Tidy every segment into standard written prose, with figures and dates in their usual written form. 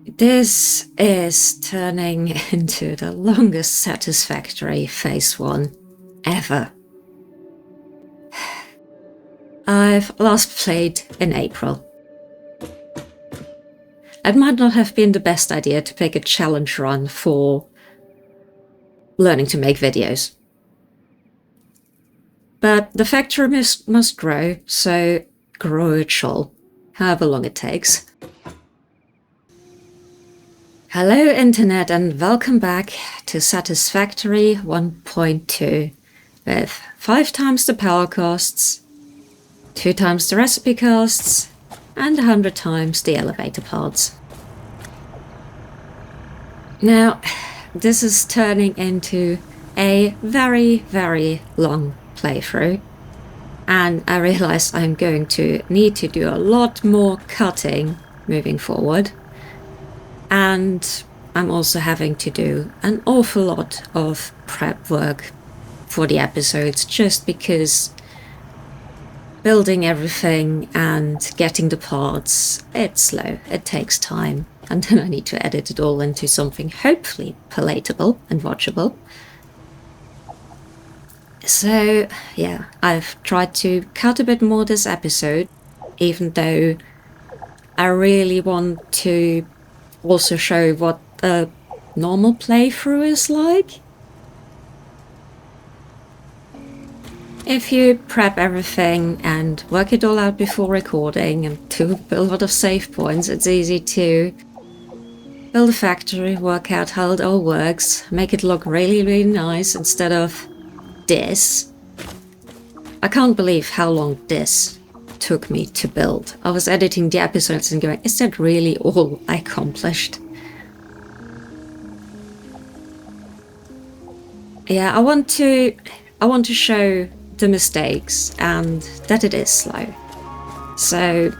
This is turning into the longest Satisfactory Phase 1 ever. I've last played in April. It might not have been the best idea to pick a challenge run for learning to make videos. But the factory must grow, so grow it shall, however long it takes. Hello Internet and welcome back to Satisfactory 1.2 with 5 times the power costs, 2 times the recipe costs, and 100 times the elevator pods. Now, this is turning into a very, very long playthrough, and I realize I'm going to need to do a lot more cutting moving forward. And I'm also having to do an awful lot of prep work for the episodes, just because building everything and getting the parts, it's slow, it takes time, and then I need to edit it all into something hopefully palatable and watchable. So yeah, I've tried to cut a bit more this episode, even though I really want to also show what a normal playthrough is like. If you prep everything and work it all out before recording and do a lot of save points, it's easy to build a factory, work out how it all works, make it look really, really nice instead of this. I can't believe how long this took me to build. I was editing the episodes and going, is that really all I accomplished? Yeah, I want to show the mistakes and that it is slow. So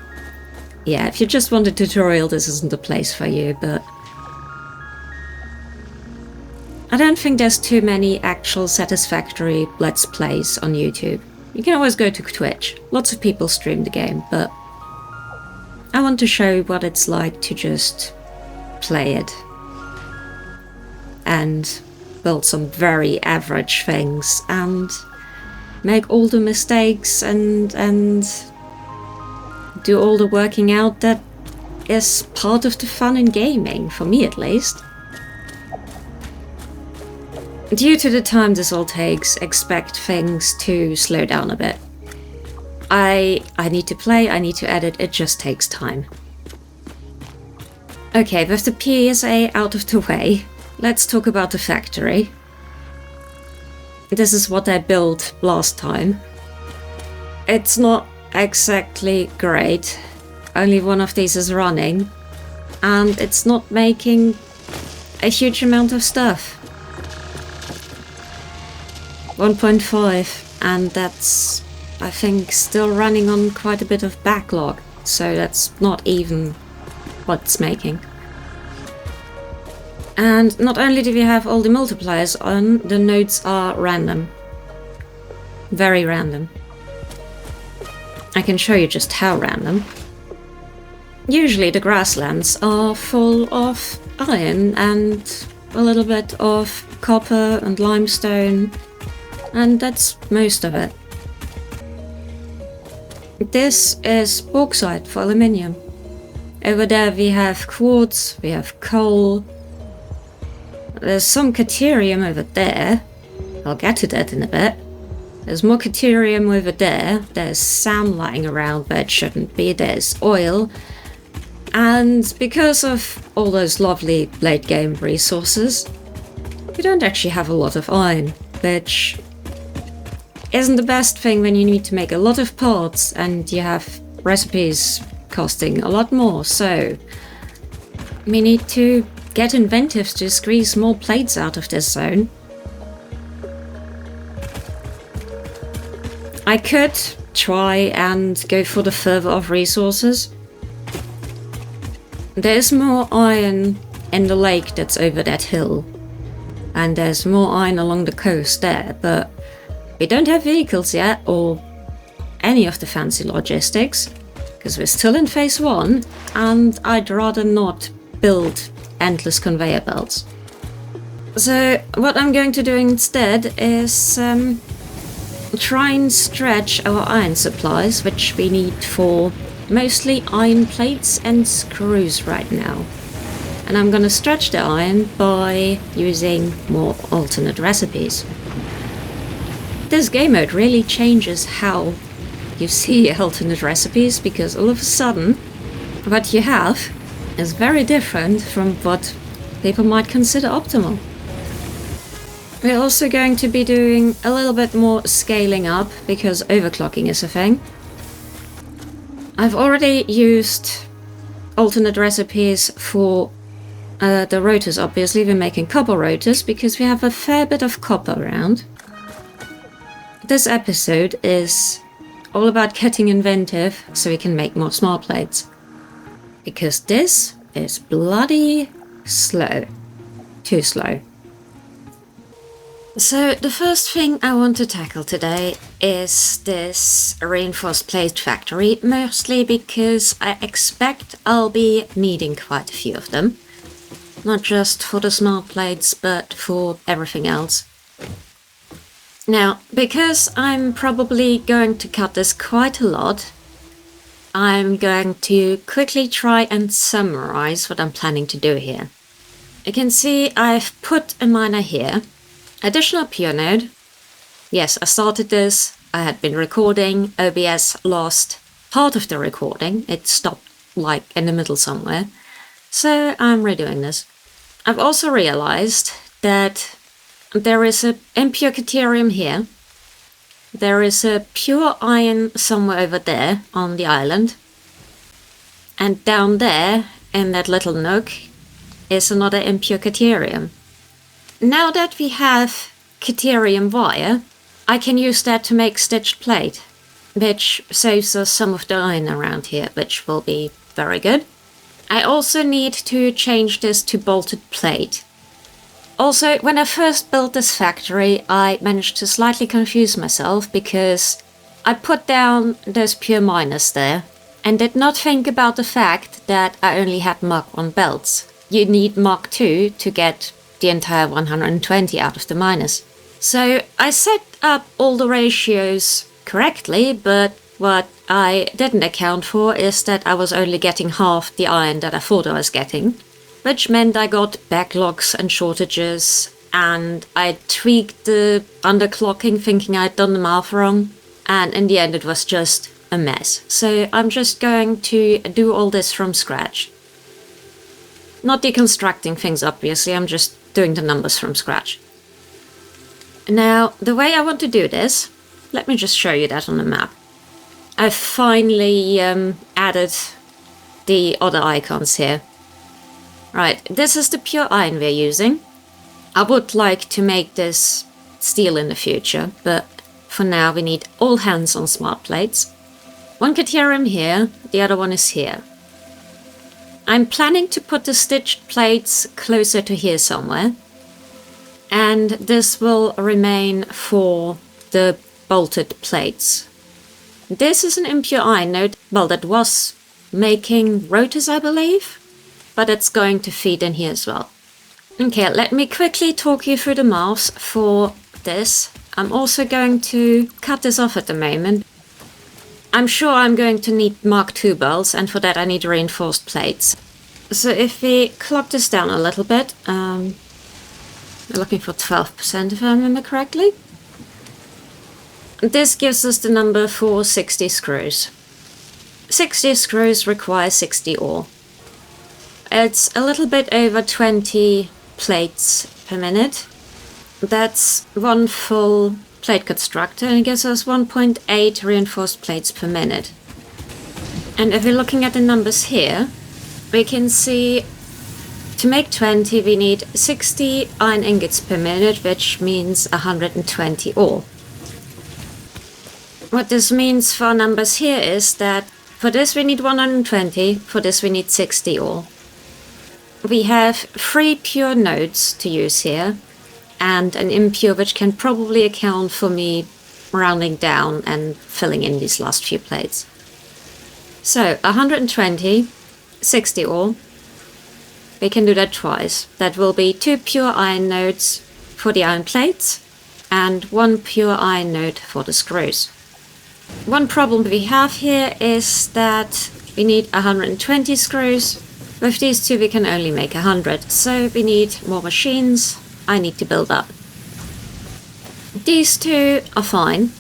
yeah, if you just want a tutorial, this isn't the place for you, but I don't think there's too many actual Satisfactory Let's Plays on YouTube. You can always go to Twitch. Lots of people stream the game, but I want to show what it's like to just play it and build some very average things and make all the mistakes and do all the working out that is part of the fun in gaming, for me at least. Due to the time this all takes, expect things to slow down a bit. I need to play, I need to edit, it just takes time. Okay, with the PSA out of the way, let's talk about the factory. This is what I built last time. It's not exactly great. Only one of these is running, and it's not making a huge amount of stuff. 1.5, and that's, I think, still running on quite a bit of backlog, so that's not even what it's making. And not only do we have all the multipliers on, the nodes are random. Very random. I can show you just how random. Usually the grasslands are full of iron and a little bit of copper and limestone, and that's most of it. This is bauxite for aluminium. Over there we have quartz, we have coal. There's some caterium over there. I'll get to that in a bit. There's more caterium over there. There's sand lying around where it shouldn't be. There's oil. And because of all those lovely late game resources, we don't actually have a lot of iron, which isn't the best thing when you need to make a lot of parts and you have recipes costing a lot more. So we need to get inventive to squeeze more plates out of this zone. I could try and go for the further off resources. There's more iron in the lake that's over that hill, and there's more iron along the coast there, but we don't have vehicles yet or any of the fancy logistics, because we're still in phase 1, and I'd rather not build endless conveyor belts. So what I'm going to do instead is try and stretch our iron supplies, which we need for mostly iron plates and screws right now. And I'm gonna stretch the iron by using more alternate recipes. This game mode really changes how you see alternate recipes, because all of a sudden what you have is very different from what people might consider optimal. We're also going to be doing a little bit more scaling up because overclocking is a thing. I've already used alternate recipes for the rotors, obviously. We're making copper rotors because we have a fair bit of copper around. This episode is all about getting inventive so we can make more small plates. Because this is bloody slow. Too slow. So the first thing I want to tackle today is this reinforced plate factory, mostly because I expect I'll be needing quite a few of them. Not just for the smart plates, but for everything else. Now, because I'm probably going to cut this quite a lot, I'm going to quickly try and summarize what I'm planning to do here. You can see I've put a miner here. Additional pure node. Yes, I started this. I had been recording. OBS lost part of the recording. It stopped like in the middle somewhere. So I'm redoing this. I've also realized that there is a impure caterium here. There is a pure iron somewhere over there on the island. And down there, in that little nook, is another impure caterium. Now that we have caterium wire, I can use that to make stitched plate, which saves us some of the iron around here, which will be very good. I also need to change this to bolted plate. Also, when I first built this factory, I managed to slightly confuse myself because I put down those pure miners there and did not think about the fact that I only had Mach 1 belts. You need Mach 2 to get the entire 120 out of the miners. So I set up all the ratios correctly, but what I didn't account for is that I was only getting half the iron that I thought I was getting, which meant I got backlogs and shortages, and I tweaked the underclocking thinking I'd done the math wrong, and in the end it was just a mess. So I'm just going to do all this from scratch. Not deconstructing things, obviously, I'm just doing the numbers from scratch. Now, the way I want to do this, let me just show you that on the map. I've finally added the other icons here. Right, this is the pure iron we're using. I would like to make this steel in the future, but for now we need all hands on smart plates. One caterium here, the other one is here. I'm planning to put the stitched plates closer to here somewhere. And this will remain for the bolted plates. This is an impure iron node, well, that was making rotors, I believe, but it's going to feed in here as well. Okay, let me quickly talk you through the maths for this. I'm also going to cut this off at the moment. I'm sure I'm going to need Mark II belts, and for that I need reinforced plates. So if we clock this down a little bit, we're looking for 12% if I remember correctly. This gives us the number for 60 screws. 60 screws require 60 ore. It's a little bit over 20 plates per minute. That's one full plate constructor and it gives us 1.8 reinforced plates per minute. And if we're looking at the numbers here, we can see to make 20 we need 60 iron ingots per minute, which means 120 ore. What this means for our numbers here is that for this we need 120, for this we need 60 ore. We have 3 pure nodes to use here, and an impure which can probably account for me rounding down and filling in these last few plates. So 120, 60 ore, we can do that twice. That will be 2 pure iron nodes for the iron plates and 1 pure iron node for the screws. One problem we have here is that we need 120 screws. With these two we can only make 100, so we need more machines. I need to build up. These two are fine.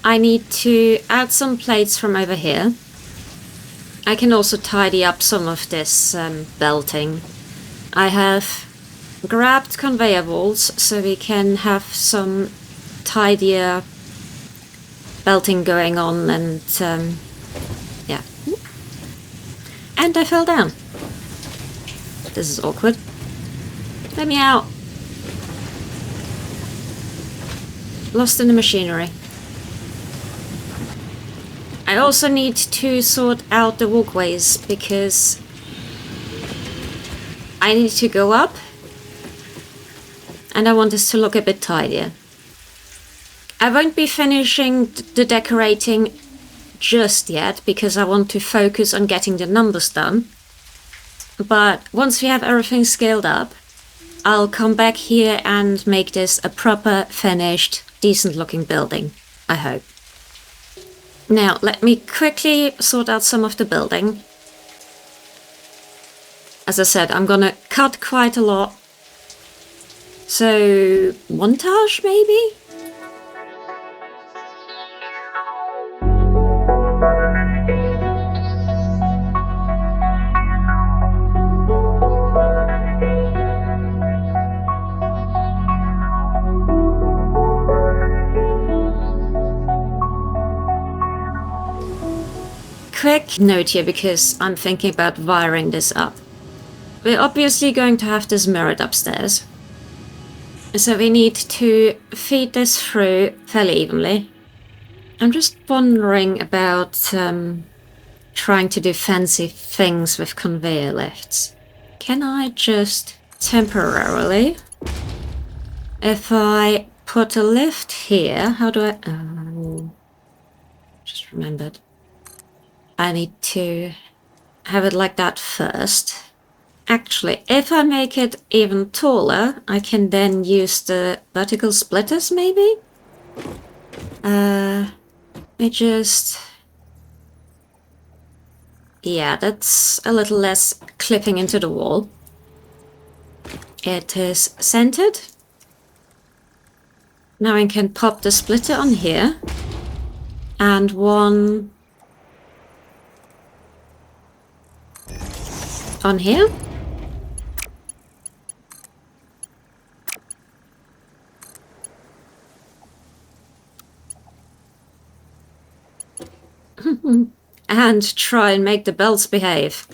I need to add some plates from over here. I can also tidy up some of this belting. I have grabbed conveyor bolts so we can have some tidier belting going on, and yeah. And I fell down. This is awkward. Let me out. Lost in the machinery. I also need to sort out the walkways because I need to go up and I want this to look a bit tidier. I won't be finishing the decorating just yet because I want to focus on getting the numbers done. But once we have everything scaled up, I'll come back here and make this a proper, finished, decent looking building, I hope. Now, let me quickly sort out some of the building. As I said, I'm gonna cut quite a lot. So, montage maybe? Quick note here because I'm thinking about wiring this up. We're obviously going to have this mirrored upstairs. So we need to feed this through fairly evenly. I'm just wondering about trying to do fancy things with conveyor lifts. Can I just temporarily, if I put a lift here, how do I... just remembered. I need to have it like that first. Actually, if I make it even taller, I can then use the vertical splitters, maybe? It just... yeah, that's a little less clipping into the wall. It is centered. Now I can pop the splitter on here. And one... on here. And try and make the belts behave.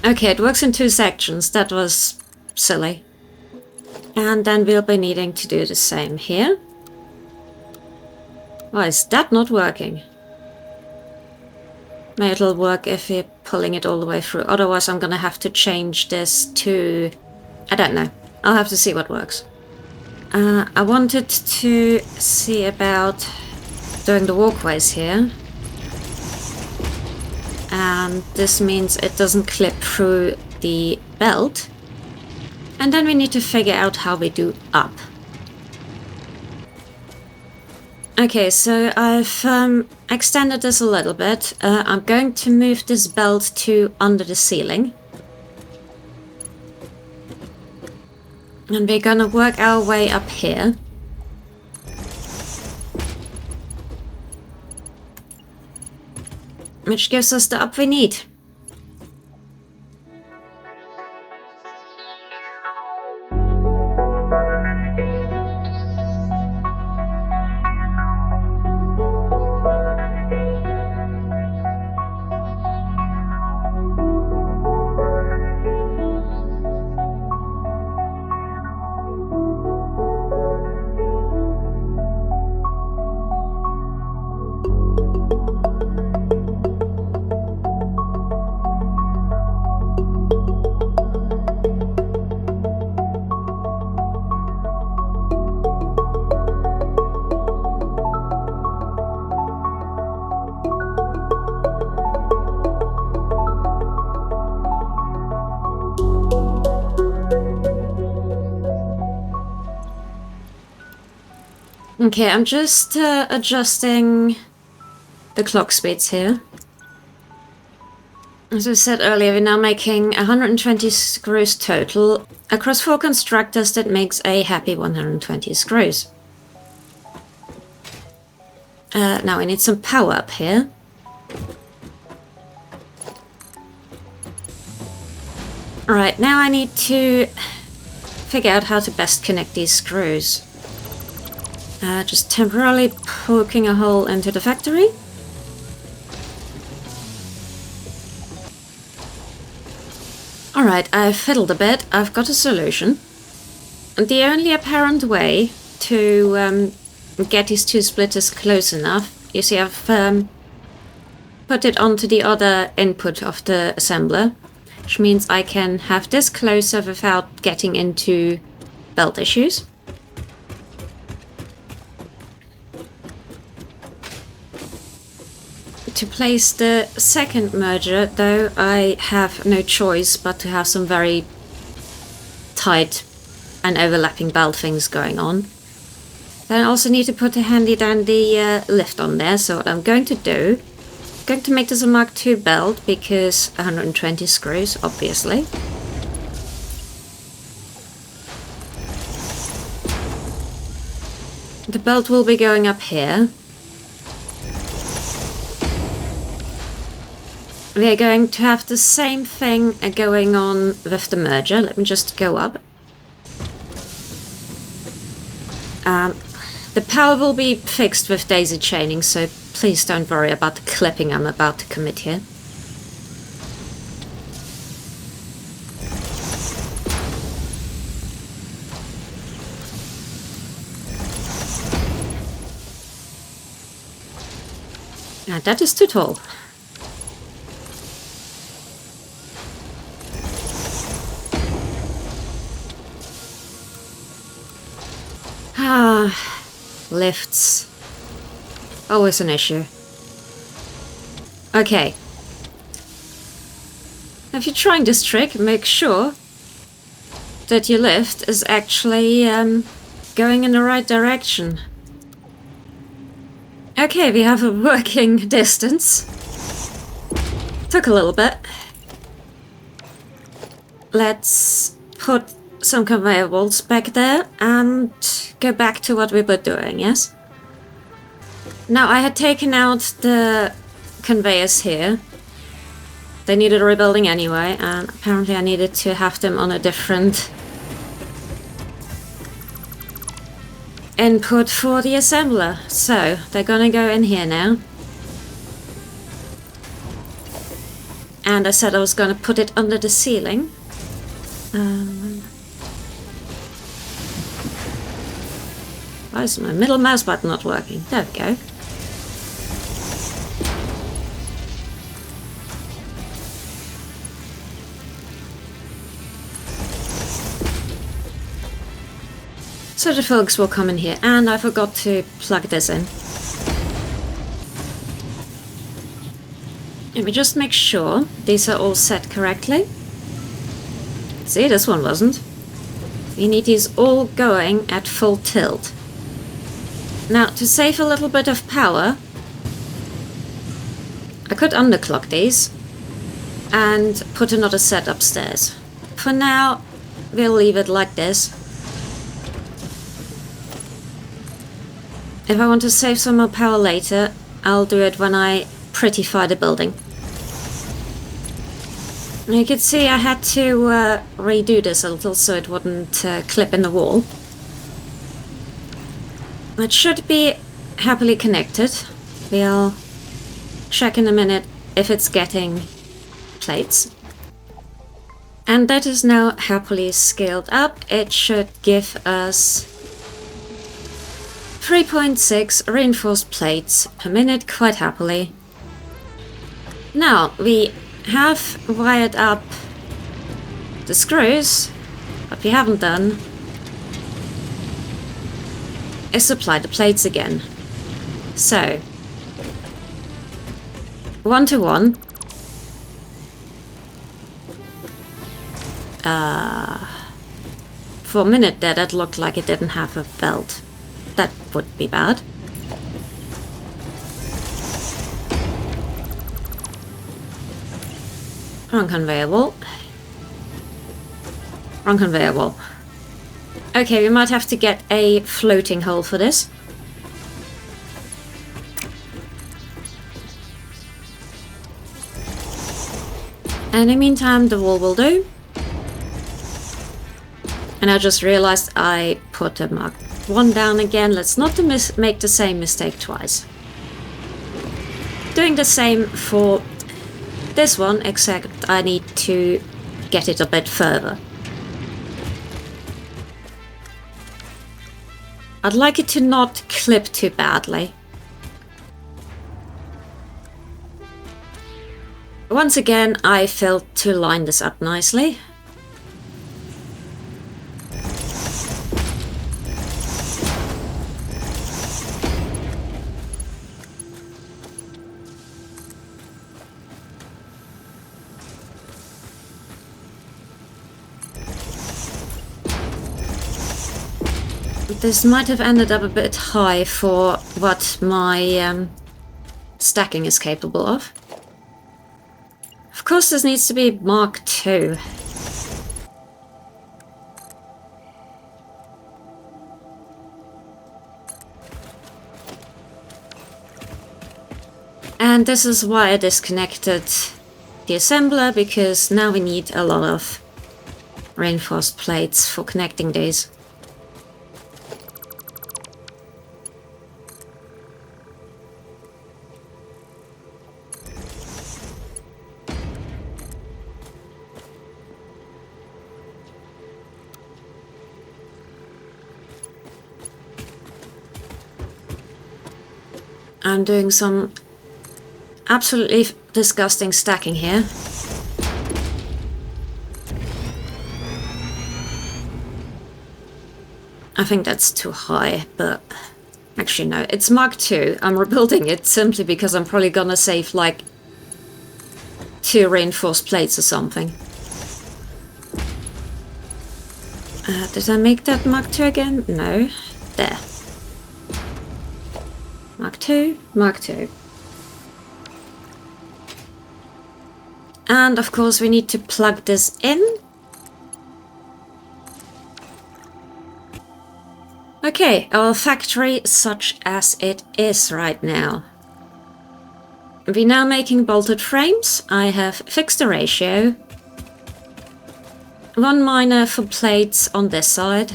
Okay, it works in 2 sections. That was silly. And then we'll be needing to do the same here. Why is that not working? Maybe it'll work if we're pulling it all the way through. Otherwise I'm gonna have to change this to... I don't know. I'll have to see what works. I wanted to see about doing the walkways here. And this means it doesn't clip through the belt. And then we need to figure out how we do up. Okay, so I've extended this a little bit. I'm going to move this belt to under the ceiling. And we're gonna work our way up here. Which gives us the up we need. Okay, I'm just adjusting the clock speeds here. As I said earlier, we're now making 120 screws total. Across 4 constructors, that makes a happy 120 screws. Now we need some power up here. Alright, now I need to figure out how to best connect these screws. Just temporarily poking a hole into the factory. Alright, I've fiddled a bit. I've got a solution. The only apparent way to get these two splitters close enough, you see I've put it onto the other input of the assembler, which means I can have this closer without getting into belt issues. To place the second merger, though, I have no choice but to have some very tight and overlapping belt things going on. Then I also need to put a handy dandy lift on there, so what I'm going to do, I'm going to make this a Mark II belt, because 120 screws, obviously. The belt will be going up here. We are going to have the same thing going on with the merger. Let me just go up. The power will be fixed with daisy chaining, so please don't worry about the clipping I'm about to commit here. That is too tall. Lifts. Always an issue. Okay. If you're trying this trick, make sure that your lift is actually going in the right direction. Okay, we have a working distance. Took a little bit. Let's put some conveyor bolts back there and go back to what we were doing, yes? Now, I had taken out the conveyors here. They needed rebuilding anyway, and apparently I needed to have them on a different input for the assembler. So, they're gonna go in here now. And I said I was gonna put it under the ceiling. Why is my middle mouse button not working? There we go. So the folks will come in here, and I forgot to plug this in. Let me just make sure these are all set correctly. See, this one wasn't. We need these all going at full tilt. Now, to save a little bit of power, I could underclock these and put another set upstairs. For now, we'll leave it like this. If I want to save some more power later, I'll do it when I prettify the building. You can see I had to redo this a little so it wouldn't clip in the wall. It should be happily connected. We'll check in a minute if it's getting plates. And that is now happily scaled up. It should give us 3.6 reinforced plates per minute quite happily. Now, we have wired up the screws. What we haven't done is supply the plates again. So, 1 to 1. For a minute there, that looked like it didn't have a belt. That would be bad. Wrong conveyor belt. Wrong conveyor belt. Okay, we might have to get a floating hole for this. In the meantime, the wall will do. And I just realized I put a mark 1 down again. Let's not make the same mistake twice. Doing the same for this one, except I need to get it a bit further. I'd like it to not clip too badly. Once again, I failed to line this up nicely. This might have ended up a bit high for what my stacking is capable of. Of course, this needs to be Mark II. And this is why I disconnected the assembler, because now we need a lot of reinforced plates for connecting these. I'm doing some absolutely disgusting stacking here. I think that's too high, but actually no, it's Mark II. I'm rebuilding it simply because I'm probably gonna save like 2 reinforced plates or something. Did I make that Mark II again? No. There. Mark II, Mark II. And of course we need to plug this in. Okay, our factory such as it is right now. We're now making bolted frames. I have fixed the ratio. 1 miner for plates on this side.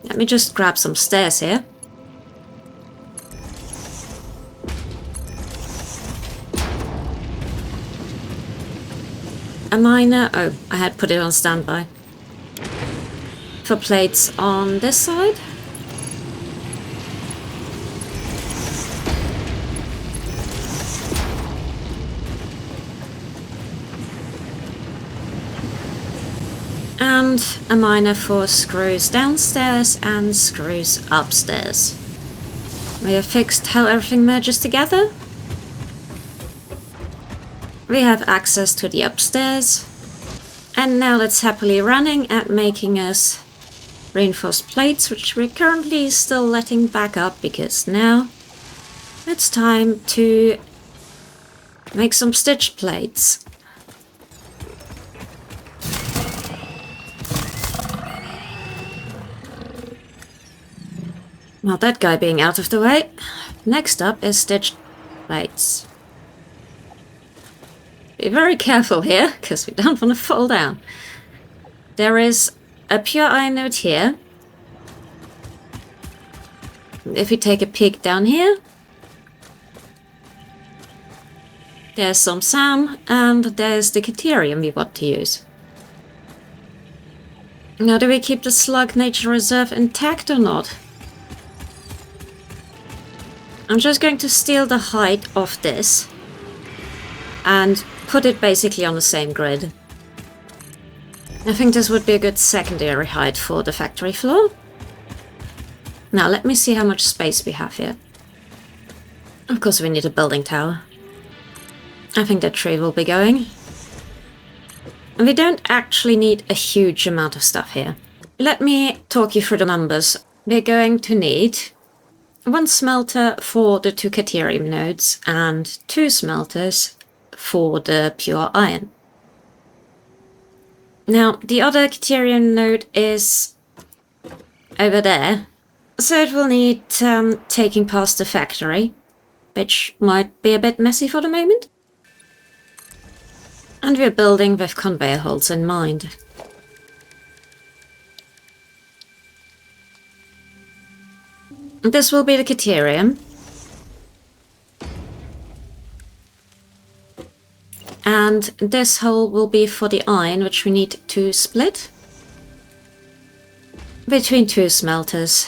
Let me just grab some stairs here. A miner, oh, I had put it on standby. For plates on this side. And a miner for screws downstairs and screws upstairs. We have fixed how everything merges together. We have access to the upstairs. And now that's happily running at making us reinforced plates, which we're currently still letting back up because now it's time to make some stitch plates. Well, that guy being out of the way. Next up is stitched plates. Be very careful here, because we don't want to fall down. There is a pure iron node here. If we take a peek down here, there's some SAM, and there's the Caterium we want to use. Now, do we keep the Slug Nature Reserve intact or not? I'm just going to steal the height of this and put it basically on the same grid. I think this would be a good secondary height for the factory floor. Now let me see how much space we have here. Of course we need a building tower. I think that tree will be going. We don't actually need a huge amount of stuff here. Let me talk you through the numbers. We're going to need 1 smelter for the 2 Caterium nodes and 2 smelters for the pure iron. Now, the other Caterium node is over there, so it will need taking past the factory, which might be a bit messy for the moment. And we're building with conveyor holes in mind. This will be the Caterium. And this hole will be for the iron, which we need to split between 2 smelters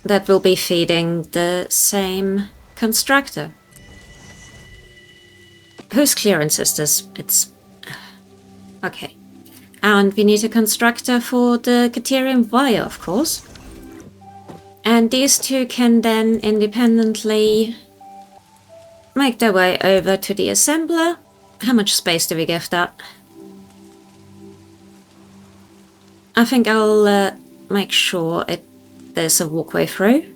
that will be feeding the same constructor. Whose clearance is this? It's... okay. And we need a constructor for the Caterium wire, of course. And these 2 can then independently make their way over to the assembler. How much space do we give that? I think I'll make sure there's a walkway through.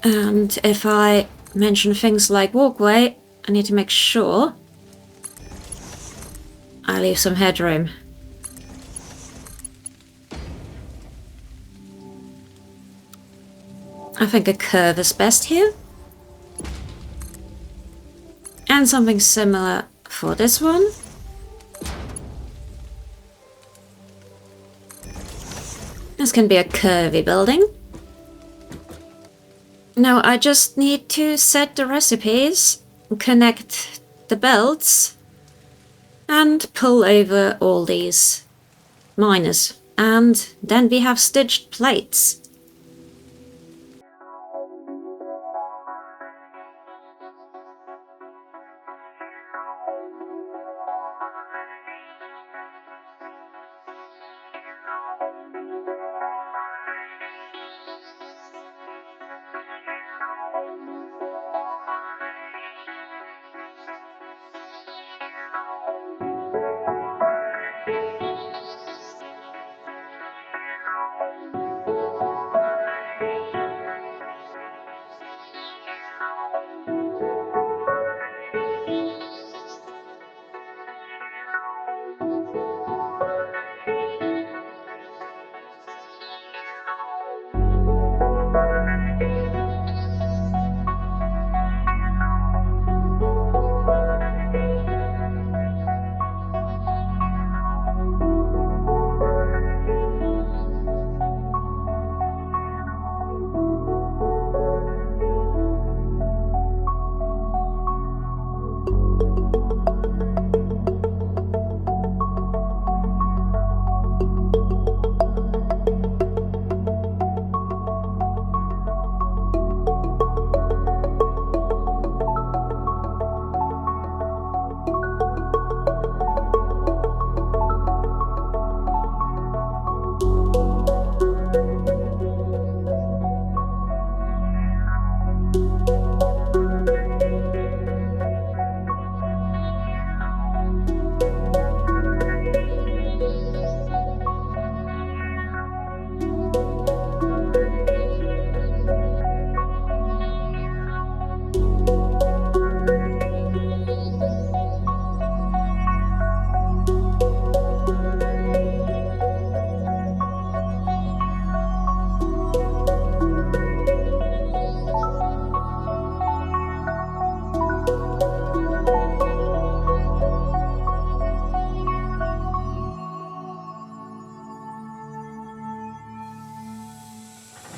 And if I mention things like walkway, I need to make sure I leave some headroom. I think a curve is best here. And something similar for this one. This can be a curvy building. Now I just need to set the recipes, connect the belts, and pull over all these miners. And then we have stitched plates.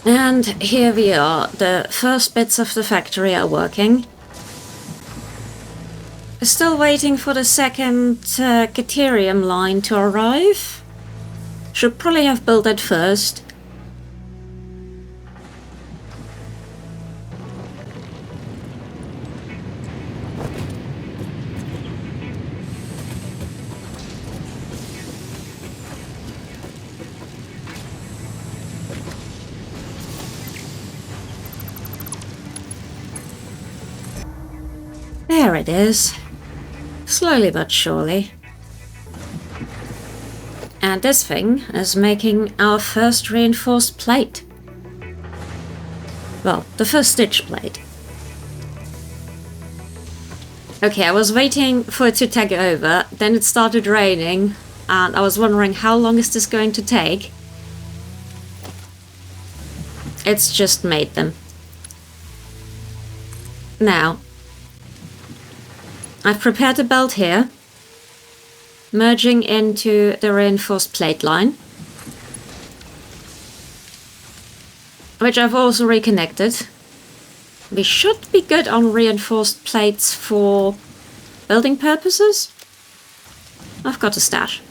And here we are, the first bits of the factory are working. Still waiting for the second Caterium line to arrive. Should probably have built that first. There it is. slowly but surely. And this thing is making our first reinforced plate. Well, the first stitch plate. Okay, I was waiting for it to take over, then it started raining, and I was wondering how long is this going to take? It's just made them. Now, I've prepared a belt here, merging into the reinforced plate line, which I've also reconnected. We should be good on reinforced plates for building purposes. I've got a stash.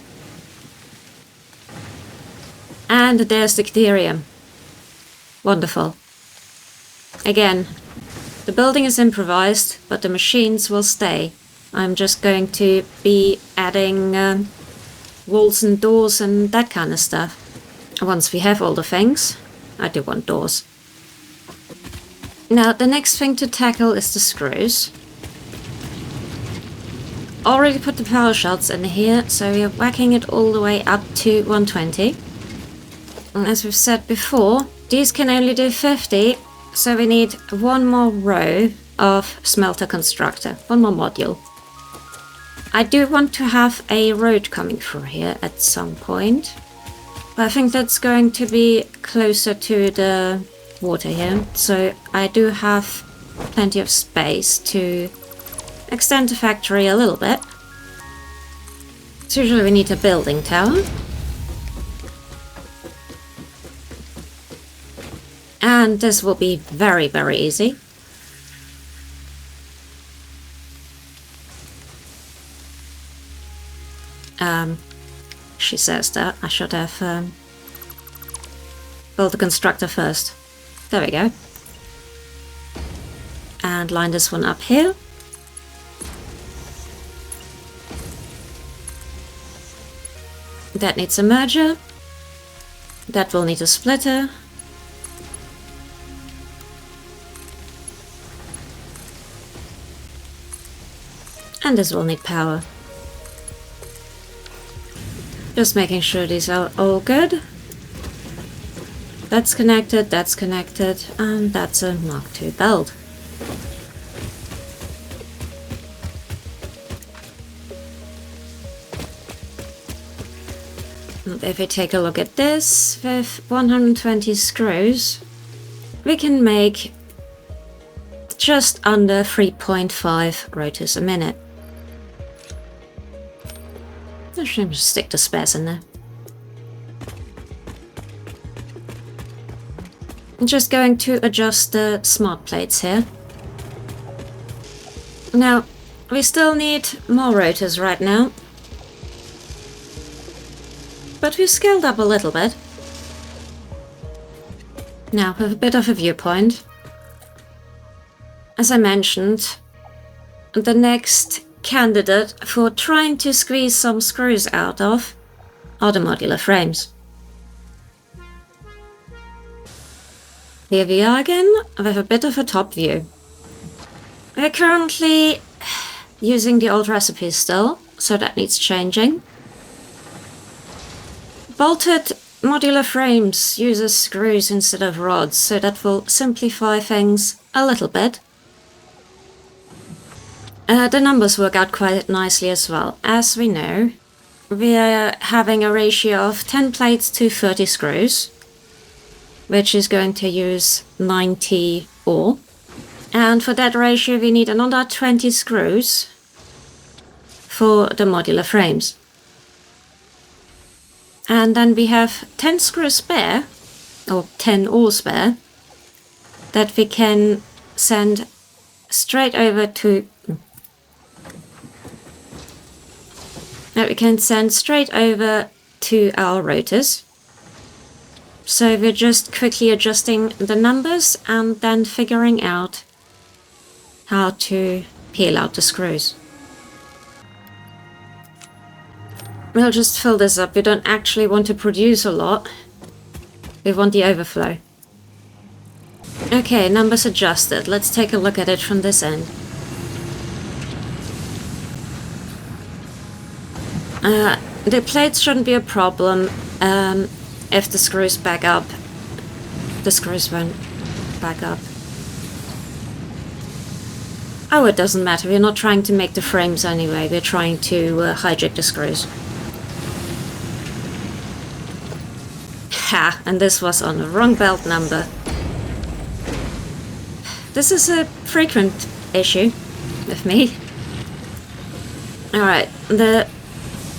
And there's the Ctherium. Wonderful. Again, the building is improvised, but the machines will stay. I'm just going to be adding walls and doors and that kind of stuff. Once we have all the things, I do want doors. Now, the next thing to tackle is the screws. Already put the power shells in here, so we are whacking it all the way up to 120. And as we've said before, these can only do 50, so we need one more row of smelter constructor, one more module. I do want to have a road coming through here at some point, but I think that's going to be closer to the water here, so I do have plenty of space to extend the factory a little bit. So usually we need a building tower. And this will be very, very easy. She says that I should have built the constructor first. There we go. And line this one up here. That needs a merger. That will need a splitter. And this will need power. Just making sure these are all good. That's connected, and that's a Mark II belt. And if we take a look at this, with 120 screws, we can make just under 3.5 rotors a minute. I should just stick the spares in there. I'm just going to adjust the smart plates here. Now, we still need more rotors right now, but we've scaled up a little bit. Now, with a bit of a viewpoint. As I mentioned, the next candidate for trying to squeeze some screws out of are the modular frames. Here we are again with a bit of a top view. We're currently using the old recipes still, so that needs changing. Bolted modular frames uses screws instead of rods, so that will simplify things a little bit. The numbers work out quite nicely as well. As we know, we are having a ratio of 10 plates to 30 screws, which is going to use 90 ore. And for that ratio we need another 20 screws for the modular frames. And then we have 10 screws spare, or 10 ore spare, that we can send straight over to our rotors. So we're just quickly adjusting the numbers and then figuring out how to peel out the screws. We'll just fill this up. We don't actually want to produce a lot. We want the overflow. Okay, numbers adjusted. Let's take a look at it from this end. The plates shouldn't be a problem if the screws back up. The screws won't back up. Oh, it doesn't matter. We're not trying to make the frames anyway. We're trying to hijack the screws. Ha! And this was on the wrong belt number. This is a frequent issue with me. Alright, the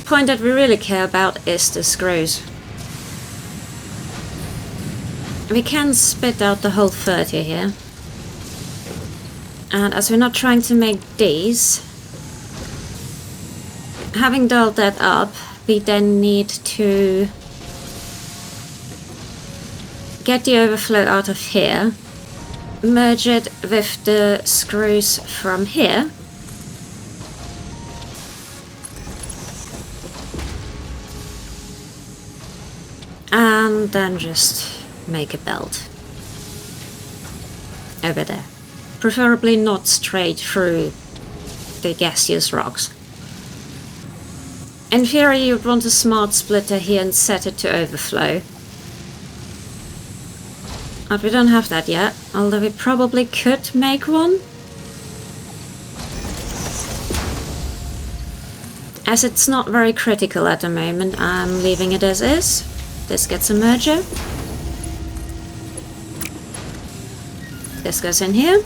point that we really care about is the screws. We can spit out the whole 30 here. And as we're not trying to make these, having dialed that up, we then need to get the overflow out of here, merge it with the screws from here, and then just make a belt over there. Preferably not straight through the gaseous rocks. In theory, you'd want a smart splitter here and set it to overflow. But we don't have that yet, although we probably could make one. As it's not very critical at the moment, I'm leaving it as is. This gets a merger. This goes in here.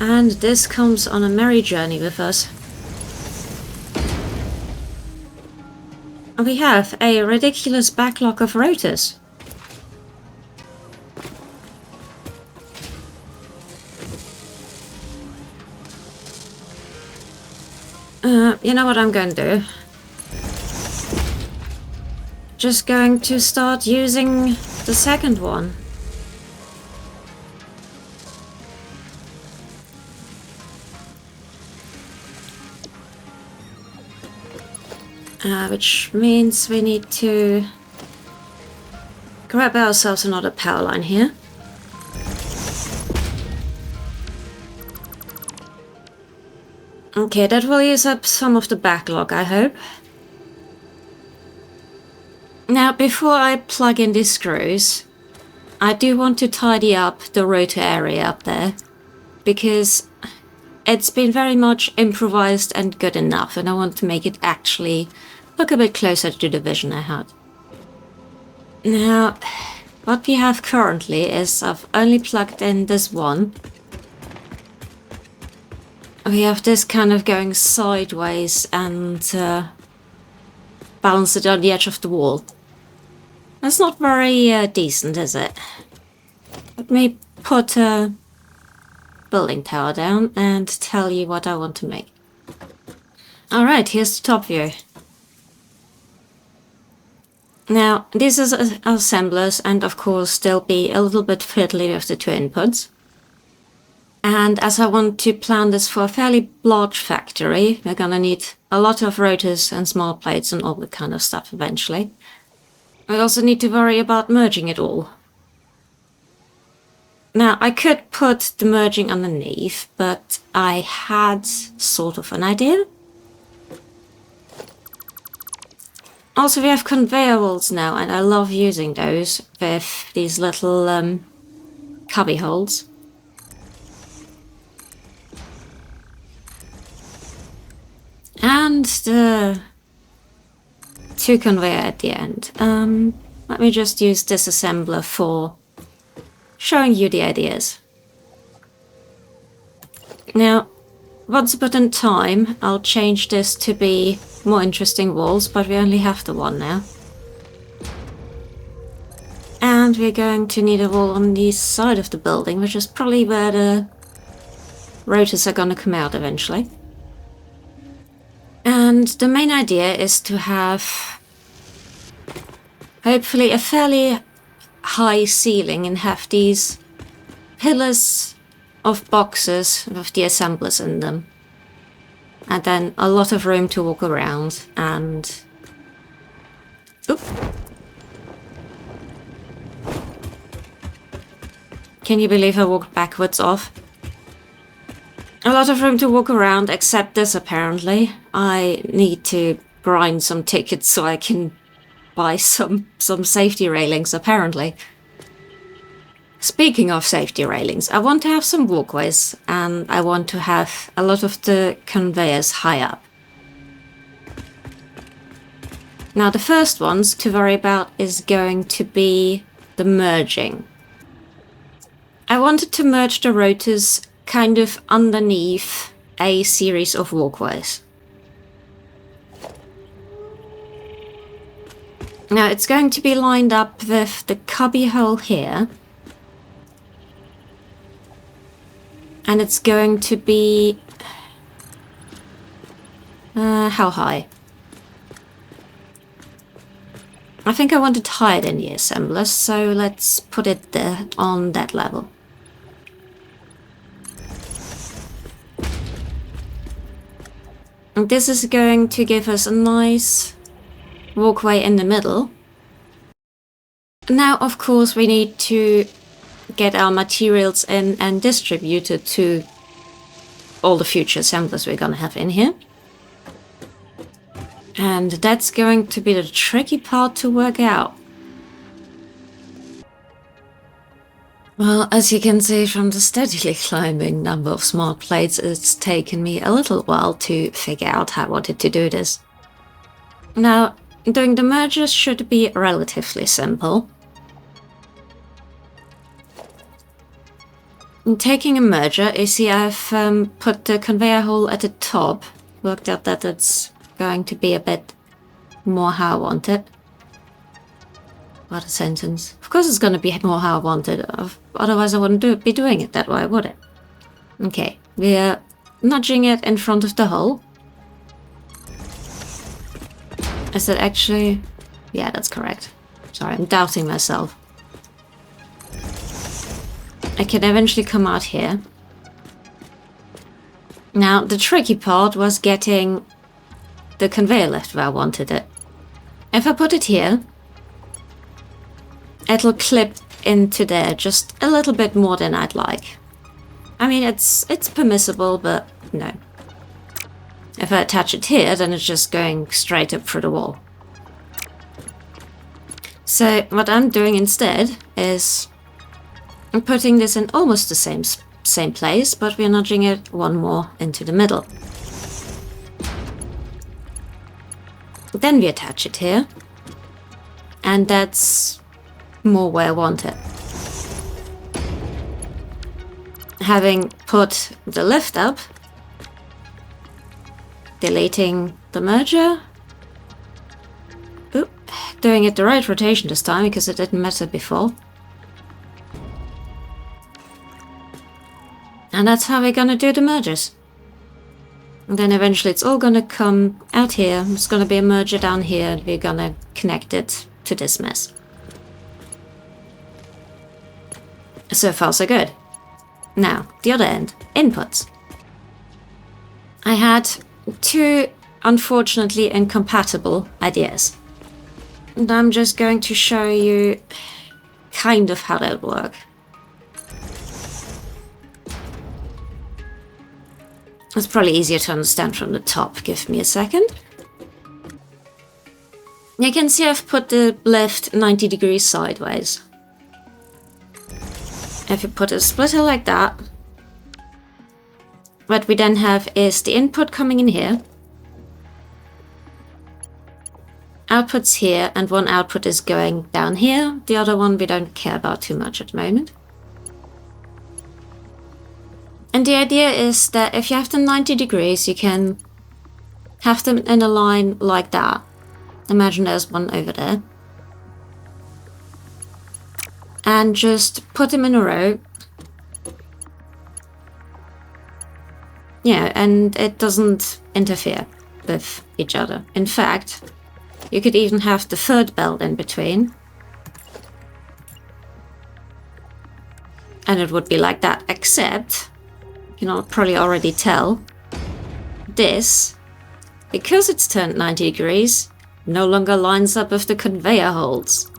And this comes on a merry journey with us. We have a ridiculous backlog of rotors. You know what I'm going to do? Just going to start using the second one. Which means we need to grab ourselves another power line here. Okay, that will use up some of the backlog, I hope. Now, before I plug in these screws, I do want to tidy up the rotor area up there, because it's been very much improvised and good enough, and I want to make it actually look a bit closer to the vision I had. Now, what we have currently is I've only plugged in this one. We have this kind of going sideways and balance it on the edge of the wall. That's not very decent, is it? Let me put a building tower down and tell you what I want to make. Alright, here's the top view. Now, these are assemblers, and of course they'll be a little bit fiddly with the two inputs. And as I want to plan this for a fairly large factory, we're gonna need a lot of rotors and small plates and all that kind of stuff eventually. We also need to worry about merging it all. Now, I could put the merging underneath, but I had sort of an idea. Also, we have conveyor belts now, and I love using those with these little cubby holes. And the two conveyor at the end. Let me just use this assembler for showing you the ideas. Now, once upon a time, I'll change this to be more interesting walls, but we only have the one now. And we're going to need a wall on the side of the building, which is probably where the rotors are gonna come out eventually. And the main idea is to have hopefully a fairly high ceiling and have these pillars of boxes with the assemblers in them. And then a lot of room to walk around and... Oop. Can you believe I walked backwards off? A lot of room to walk around, except this apparently. I need to grind some tickets so I can buy some safety railings, apparently. Speaking of safety railings, I want to have some walkways, and I want to have a lot of the conveyors high up. Now the first ones to worry about is going to be the merging. I wanted to merge the rotors kind of underneath a series of walkways. Now it's going to be lined up with the cubby hole here. And it's going to be... how high? I think I want it higher than the assembler, so let's put it there on that level. And this is going to give us a nice walkway in the middle. Now, of course, we need to get our materials in and distributed to all the future assemblers we're gonna have in here. And that's going to be the tricky part to work out. Well, as you can see from the steadily climbing number of smart plates, it's taken me a little while to figure out how I wanted to do this. Now, doing the mergers should be relatively simple. Taking a merger, you see I've put the conveyor hole at the top, worked out that it's going to be a bit more how I want it. What a sentence. Of course it's going to be more how I want it, otherwise I wouldn't be doing it that way, would it? Okay, we're nudging it in front of the hole. Is that actually... yeah, that's correct. Sorry, I'm doubting myself. I can eventually come out here. Now, the tricky part was getting the conveyor left where I wanted it. If I put it here, it'll clip into there just a little bit more than I'd like. I mean, it's permissible, but no. If I attach it here, then it's just going straight up through the wall. So what I'm doing instead is I'm putting this in almost the same place, but we're nudging it one more into the middle. Then we attach it here, and that's more where I want it. Having put the lift up, deleting the merger, doing it the right rotation this time because it didn't matter before. And that's how we're gonna do the mergers. And then eventually it's all gonna come out here, it's gonna be a merger down here, and we're gonna connect it to this mess. So far so good. Now, the other end, inputs. I had two unfortunately incompatible ideas. And I'm just going to show you kind of how that would work. It's probably easier to understand from the top. Give me a second. You can see I've put the lift 90 degrees sideways. If you put a splitter like that, what we then have is the input coming in here, outputs here, and one output is going down here. The other one we don't care about too much at the moment. And the idea is that if you have them 90 degrees, you can have them in a line like that. Imagine there's one over there. And just put them in a row. Yeah, and it doesn't interfere with each other. In fact, you could even have the third belt in between. And it would be like that, except... you can probably already tell, this, because it's turned 90 degrees, no longer lines up with the conveyor holds.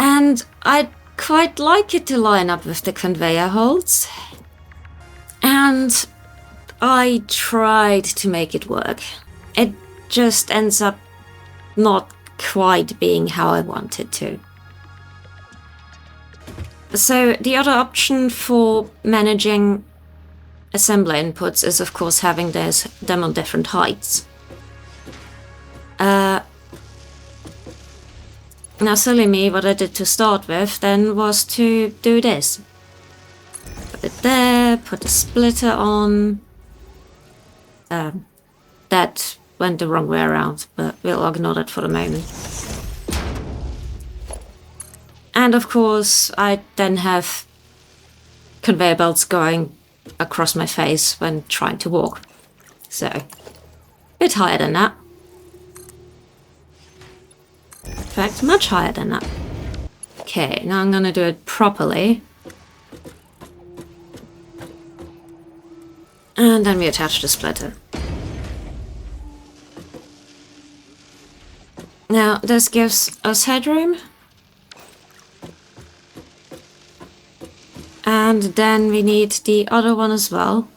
And I'd quite like it to line up with the conveyor holds. And I tried to make it work. it just ends up not quite being how I want it to. So the other option for managing assembler inputs is of course having them on different heights. Now silly me, what I did to start with then was to do this. Put it there, put a splitter on. That went the wrong way around, but we'll ignore that for the moment. And of course, I then have conveyor belts going across my face when trying to walk. So, a bit higher than that. In fact, much higher than that. Okay, now I'm gonna do it properly. And then we attach the splitter. Now, this gives us headroom. And then we need the other one as well.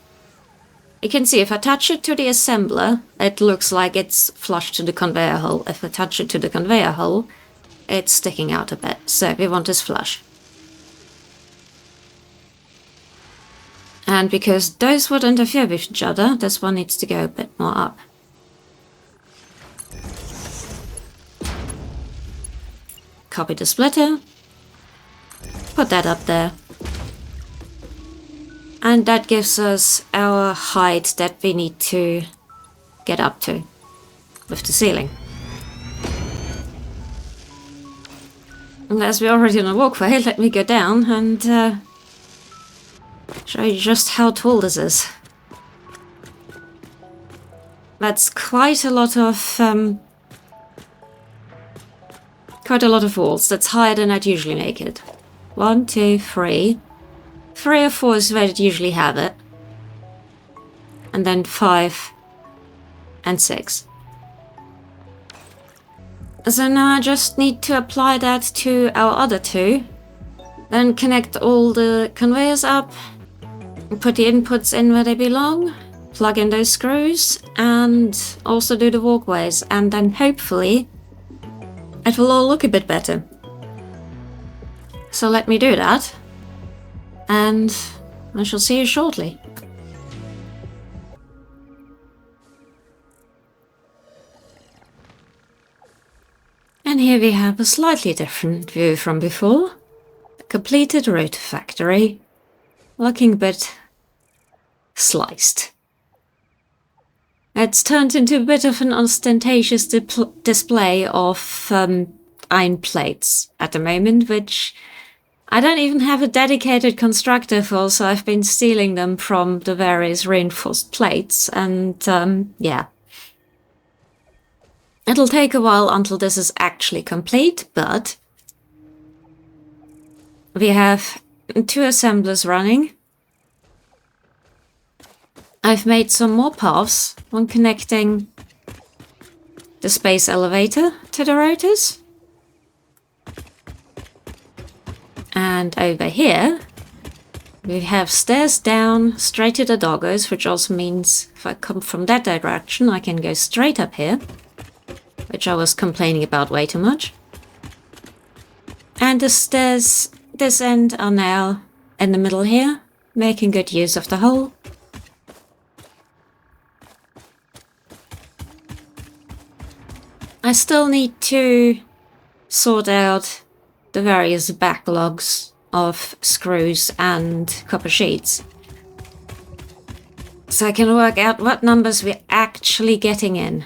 You can see if I attach it to the assembler, it looks like it's flush to the conveyor hole. If I attach it to the conveyor hole, it's sticking out a bit. So we want this flush. And because those would interfere with each other, this one needs to go a bit more up. Copy the splitter. Put that up there. And that gives us our height that we need to get up to with the ceiling. And as we're already on a walkway, let me go down and show you just how tall this is. That's quite a lot of walls. That's higher than I'd usually make it. 1, 2, 3. 3 or 4 is where I'd usually have it. And then 5 and 6. So now I just need to apply that to our other two. Then connect all the conveyors up. Put the inputs in where they belong. Plug in those screws. And also do the walkways. And then hopefully it will all look a bit better. So let me do that. And I shall see you shortly. And here we have a slightly different view from before. A completed rotor factory, looking a bit sliced. It's turned into a bit of an ostentatious display of iron plates at the moment, which I don't even have a dedicated constructor for, so I've been stealing them from the various reinforced plates, and yeah. It'll take a while until this is actually complete, but we have 2 assemblers running. I've made some more paths, one connecting the space elevator to the rotors. And over here, we have stairs down straight to the doggos, which also means if I come from that direction, I can go straight up here, which I was complaining about way too much. And the stairs this end are now in the middle here, making good use of the hole. I still need to sort out the various backlogs of screws and copper sheets, so I can work out what numbers we're actually getting in.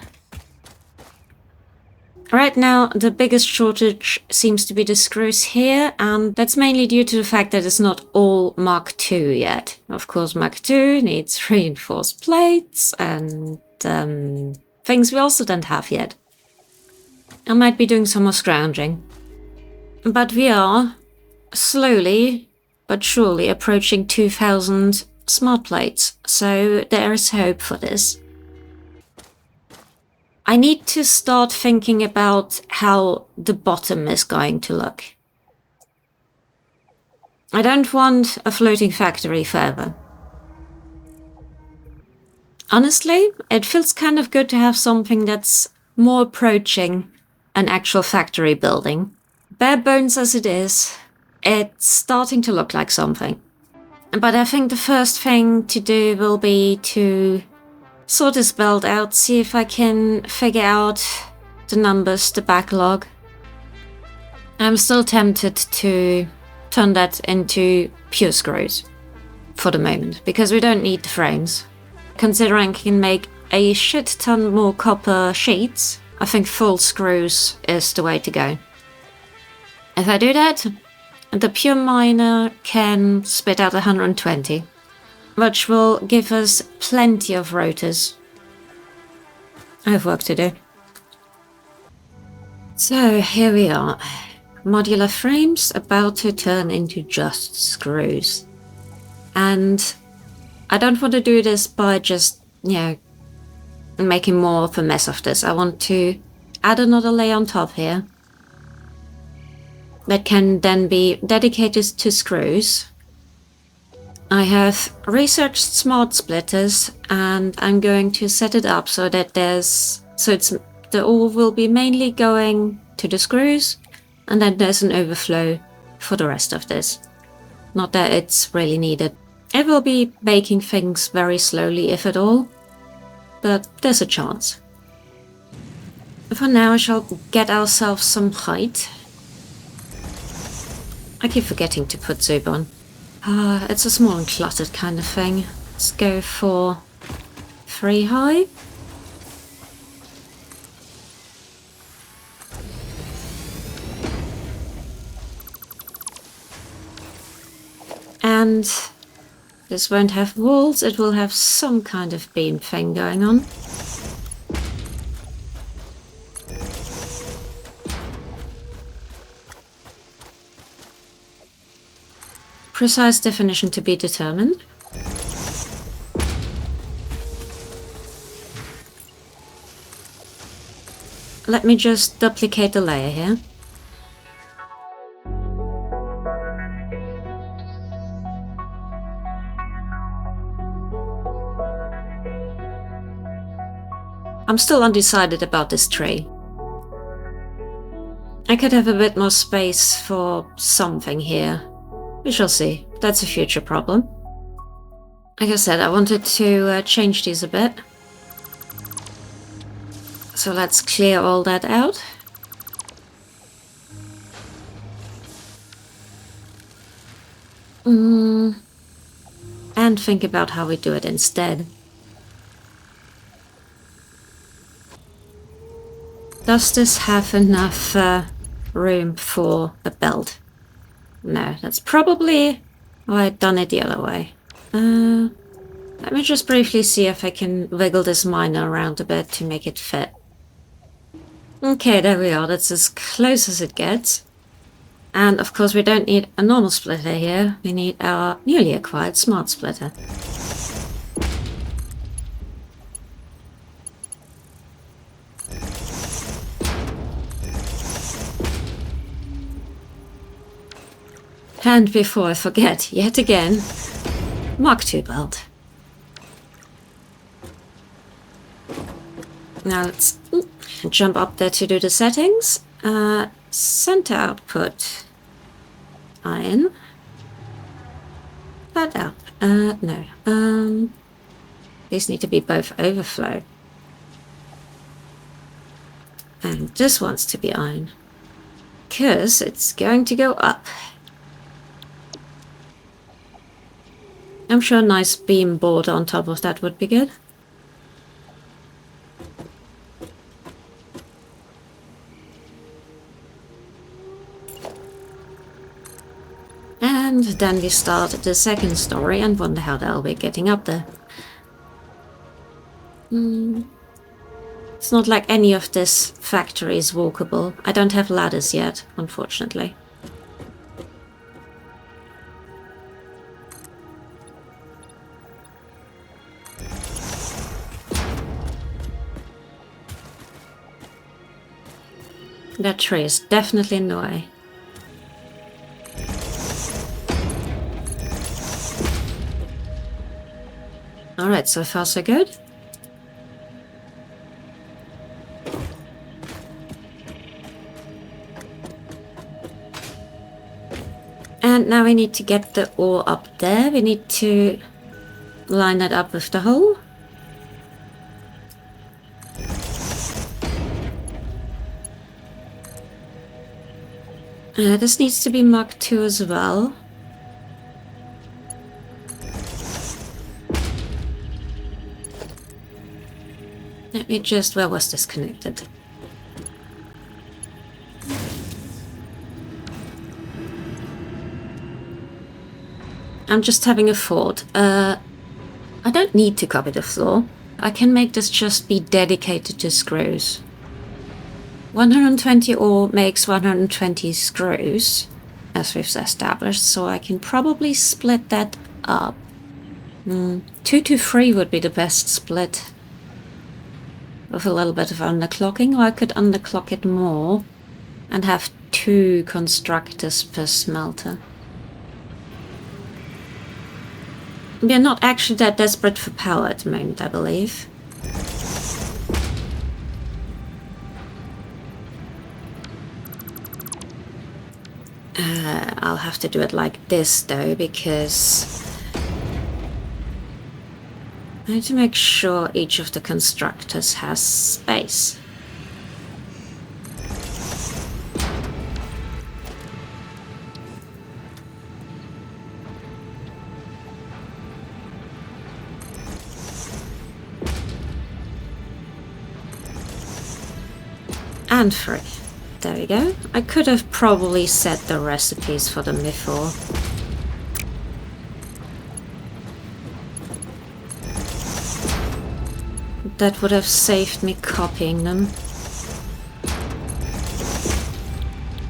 Right now, the biggest shortage seems to be the screws here, and that's mainly due to the fact that it's not all Mark II yet. Of course, Mark II needs reinforced plates and things we also don't have yet. I might be doing some more scrounging. But we are slowly but surely approaching 2,000 smart plates, so there is hope for this. I need to start thinking about how the bottom is going to look. I don't want a floating factory forever. Honestly, it feels kind of good to have something that's more approaching an actual factory building. Bare bones as it is, it's starting to look like something. But I think the first thing to do will be to sort this build out, see if I can figure out the numbers, the backlog. I'm still tempted to turn that into pure screws for the moment, because we don't need the frames. Considering I can make a shit ton more copper sheets, I think full screws is the way to go. If I do that, the pure miner can spit out 120, which will give us plenty of rotors. I have work to do. So here we are. Modular frames about to turn into just screws. And I don't want to do this by just, making more of a mess of this. I want to add another layer on top here that can then be dedicated to screws. I have researched smart splitters, and I'm going to set it up so that the ore will be mainly going to the screws, and then there's an overflow for the rest of this. Not that it's really needed. It will be baking things very slowly, if at all, but there's a chance. For now, I shall get ourselves some height. I keep forgetting to put Zub on. It's a small and cluttered kind of thing. Let's go for 3 high. And this won't have walls, it will have some kind of beam thing going on. Precise definition to be determined. Let me just duplicate the layer here. I'm still undecided about this tree. I could have a bit more space for something here. We shall see. That's a future problem. Like I said, I wanted to change these a bit. So let's clear all that out. And think about how we do it instead. Does this have enough room for a belt? No, that's probably why I'd done it the other way. Let me just briefly see if I can wiggle this miner around a bit to make it fit. Okay, there we are. That's as close as it gets. And of course we don't need a normal splitter here. We need our newly acquired smart splitter. And before I forget, yet again, Mark II belt. Now let's jump up there to do the settings. Center output, iron. Flat out, no. These need to be both overflow. And this wants to be iron, because it's going to go up. I'm sure a nice beam board on top of that would be good. And then we start the second story and wonder how the hell we're getting up there. It's not like any of this factory is walkable. I don't have ladders yet, unfortunately. That tree is definitely in the way. Alright, so far so good. And now we need to get the ore up there. We need to line that up with the hole. This needs to be marked too as well. Let me just... where was this connected? I'm just having a thought. I don't need to copy the floor. I can make this just be dedicated to screws. 120 ore makes 120 screws, as we've established, so I can probably split that up. 2 to 3 would be the best split. With a little bit of underclocking, or I could underclock it more and have 2 constructors per smelter. We're not actually that desperate for power at the moment, I believe. I'll have to do it like this though, because I need to make sure each of the constructors has space. And 3. There we go. I could have probably set the recipes for them before. That would have saved me copying them.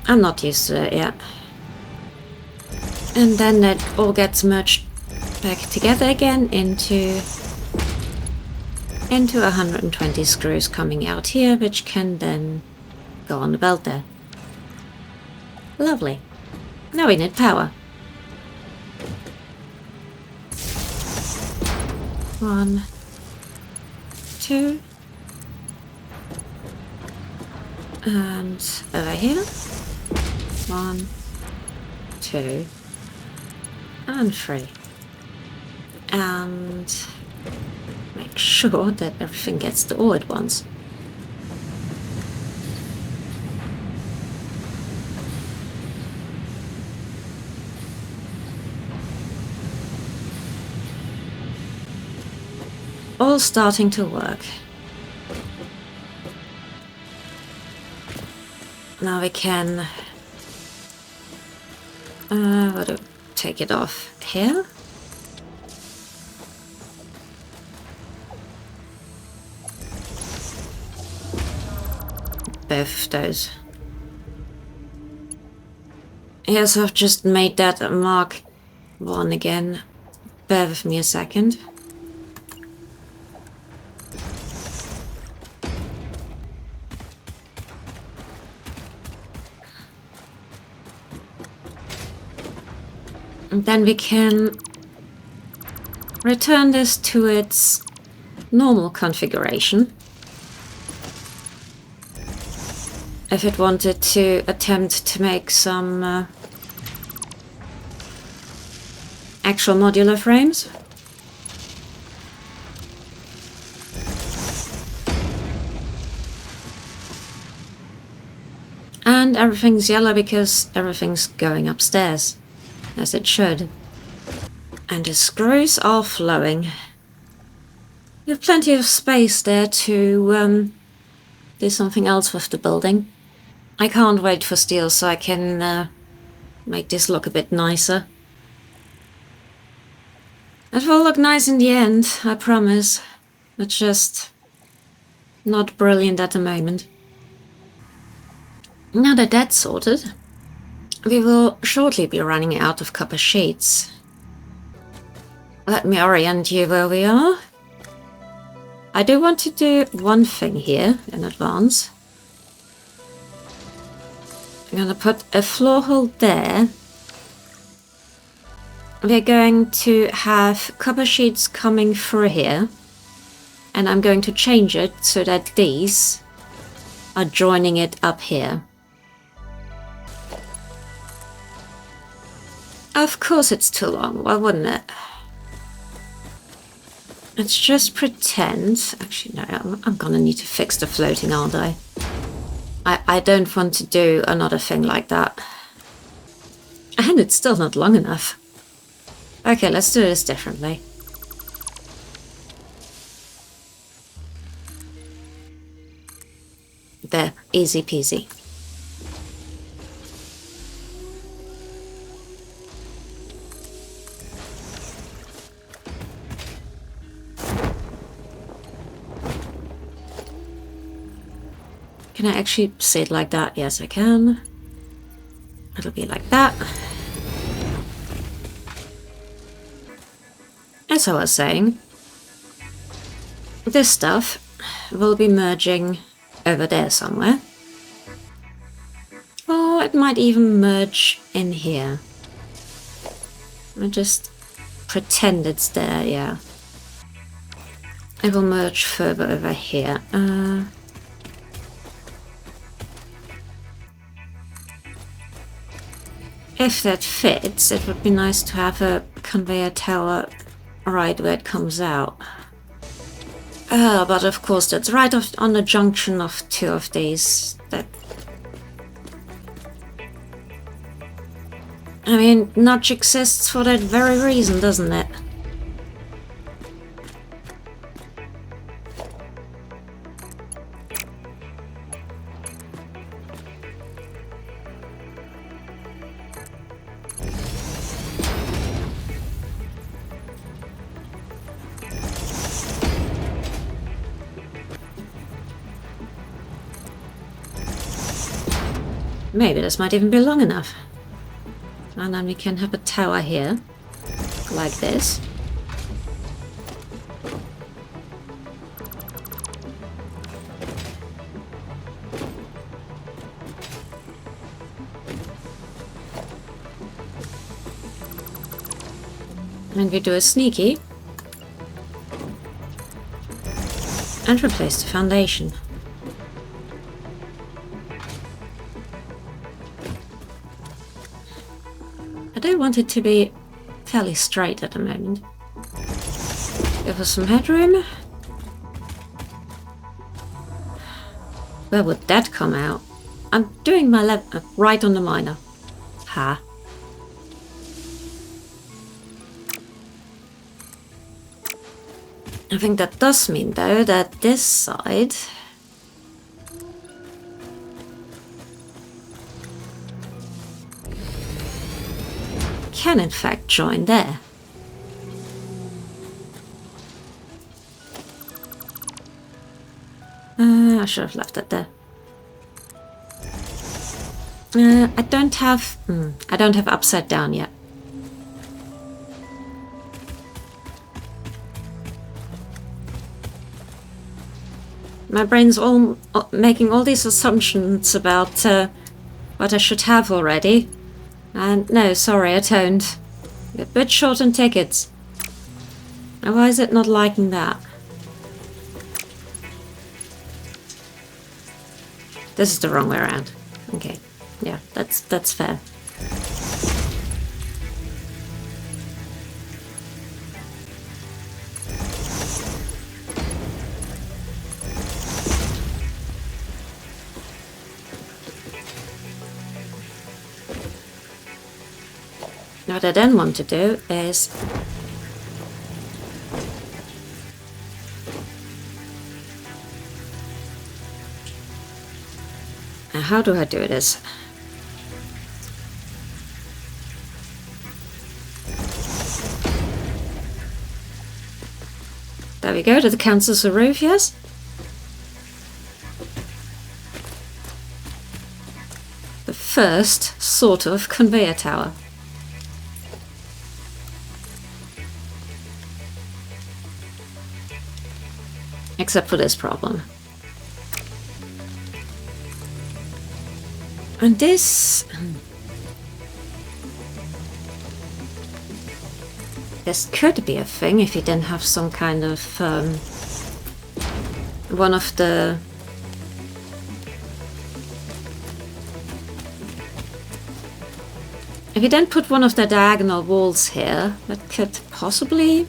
I'm not used to it yet. And then that all gets merged back together again into 120 screws coming out here, which can then go on the belt there. Lovely. Now we need power. 1, 2, and over here. 1, 2, and 3. And make sure that everything gets the ore at once. All starting to work. Now we can take it off here. Both of those. Yes, I've just made that mark 1 again. Bear with me a second. And then we can return this to its normal configuration. If it wanted to attempt to make some actual modular frames. And everything's yellow because everything's going upstairs. As it should. And the screws are flowing. We have plenty of space there to do something else with the building. I can't wait for steel so I can make this look a bit nicer. It will look nice in the end, I promise. It's just not brilliant at the moment. Now that that's sorted, we will shortly be running out of copper sheets. Let me orient you where we are. I do want to do one thing here in advance. I'm going to put a floor hole there. We're going to have copper sheets coming through here. And I'm going to change it so that these are joining it up here. Of course it's too long, why wouldn't it? Let's just pretend... Actually, no, I'm gonna need to fix the floating, aren't I? I don't want to do another thing like that. And it's still not long enough. Okay, let's do this differently. There, easy peasy. Can I actually say it like that? Yes, I can. It'll be like that. As I was saying, this stuff will be merging over there somewhere. Or it might even merge in here. I just pretend it's there, yeah. It will merge further over here. If that fits, it would be nice to have a conveyor tower right where it comes out. But of course that's right on the junction of two of these. I mean, nudge exists for that very reason, doesn't it? Maybe this might even be long enough. And then we can have a tower here, like this. And we do a sneaky. And replace the foundation. I do want it to be fairly straight at the moment. Give us some headroom. Where would that come out? I'm doing my level right on the minor. Ha. I think that does mean, though, that this side can in fact join there. I should have left it there. I don't have upside down yet. My brain's all making all these assumptions about what I should have already. And no, sorry, I don't. You're a bit short on tickets. And why is it not liking that? This is the wrong way around. Okay, yeah, that's fair. What I then want to do is how do I do this? There we go, that counts as a roof, yes? The first sort of conveyor tower. Except for this problem. And this could be a thing if you didn't have some kind of one of the If you then put one of the diagonal walls here, that could possibly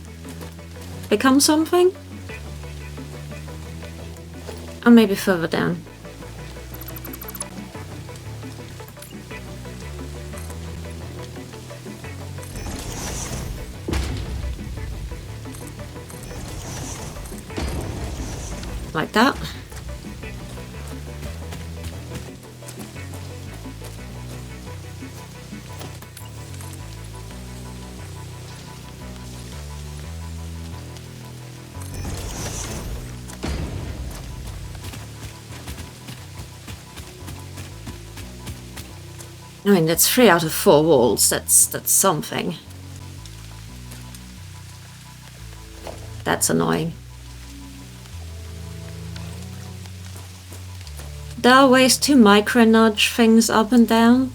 become something. Or maybe further down. Like that. I mean, that's 3 out of 4 walls. That's something. That's annoying. There are ways to micro-nudge things up and down.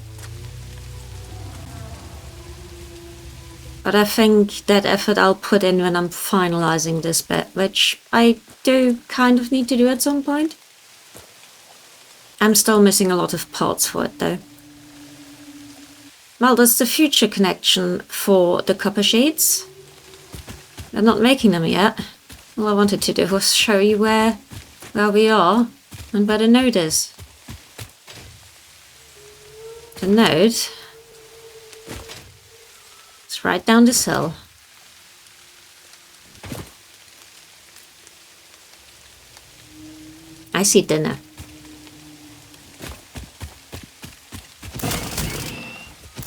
But I think that effort I'll put in when I'm finalizing this bit, which I do kind of need to do at some point. I'm still missing a lot of parts for it though. Well, there's the future connection for the copper sheets. They're not making them yet. All I wanted to do was show you where we are and where the node is. The node is right down this hill. I see dinner.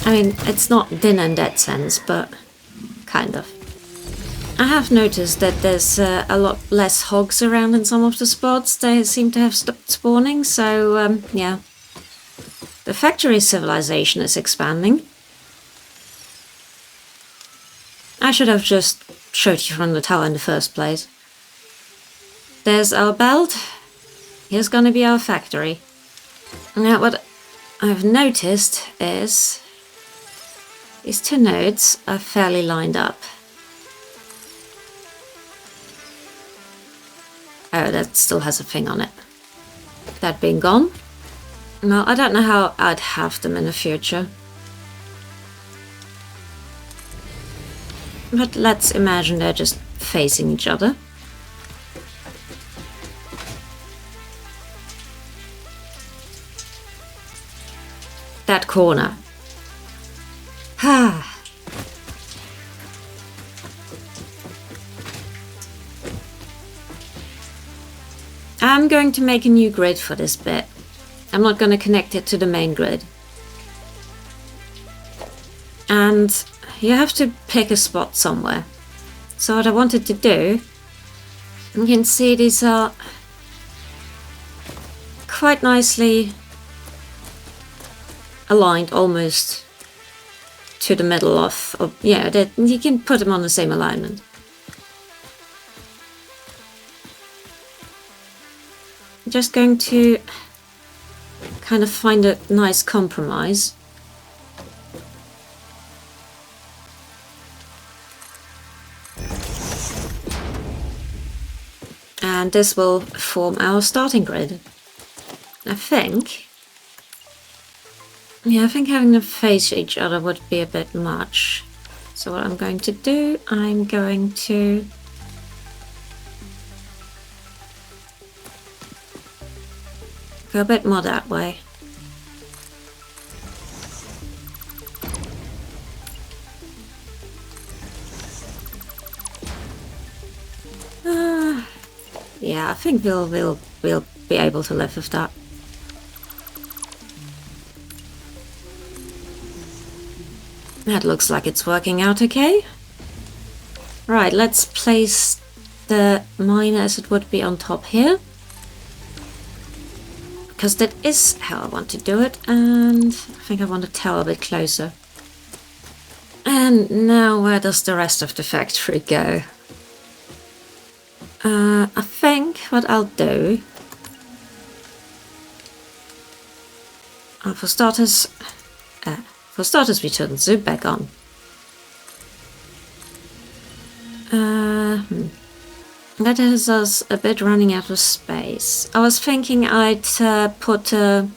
I mean, it's not dinner in that sense, but kind of. I have noticed that there's a lot less hogs around in some of the spots. They seem to have stopped spawning, so yeah. The factory civilization is expanding. I should have just showed you from the tower in the first place. There's our belt. Here's gonna be our factory. Now what I've noticed is these 2 nodes are fairly lined up. Oh, that still has a thing on it. That being gone. Well, I don't know how I'd have them in the future. But let's imagine they're just facing each other. That corner. Ah. I'm going to make a new grid for this bit. I'm not going to connect it to the main grid. And you have to pick a spot somewhere. So what I wanted to do, you can see these are quite nicely aligned almost to the middle of yeah, that you can put them on the same alignment. I'm just going to kind of find a nice compromise. And this will form our starting grid. I think having them face each other would be a bit much. So what I'm going to do, I'm going to go a bit more that way. Yeah, I think we'll be able to live with that. That looks like it's working out okay. Right, let's place the mine as it would be on top here. Because that is how I want to do it, and I think I want the tower a bit closer. And now where does the rest of the factory go? I think what I'll do... for starters, we turn the zoom back on. That is us a bit running out of space. I was thinking I'd put a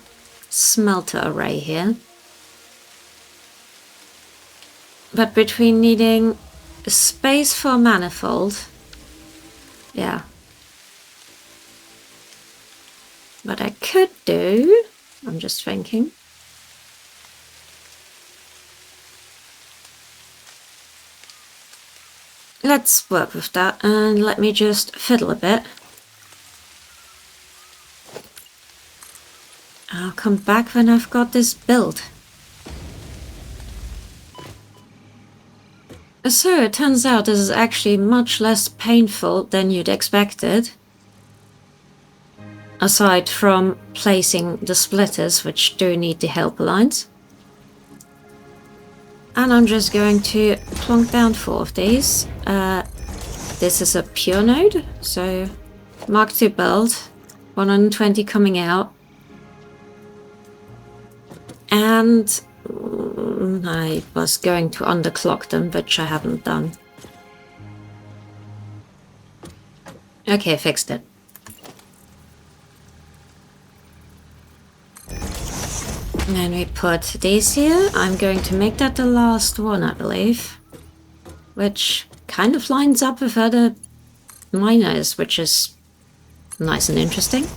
smelter array here. But between needing a space for a manifold, yeah. What I could do, I'm just thinking. Let's work with that and let me just fiddle a bit. I'll come back when I've got this built. So it turns out this is actually much less painful than you'd expected. Aside from placing the splitters, which do need the helper lines. And I'm just going to plonk down 4 of these. This is a pure node, so Mark II build, 120 coming out. And I was going to underclock them, which I haven't done. Okay, fixed it. And we put these here. I'm going to make that the last one, I believe. Which kind of lines up with other miners, which is nice and interesting.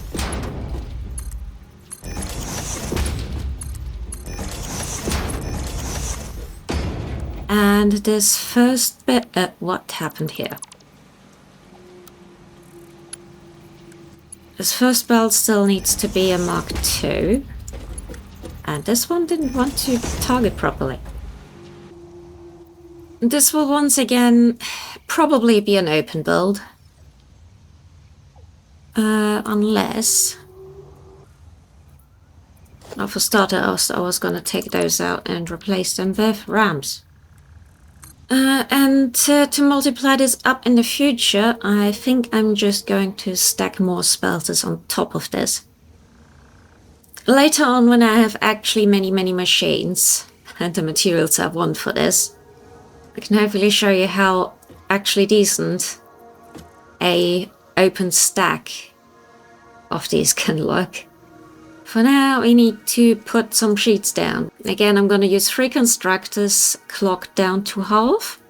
And this first bit, what happened here? This first belt still needs to be a Mark II. And this one didn't want to target properly. This will once again probably be an open build. Unless... Well, for starters, I was going to take those out and replace them with ramps. And to multiply this up in the future, I think I'm just going to stack more spelters on top of this. Later on, when I have actually many machines and the materials I want for this, I can hopefully show you how actually decent a open stack of these can look. For now, we need to put some sheets down. Again, I'm going to use 3 constructors clocked down to half.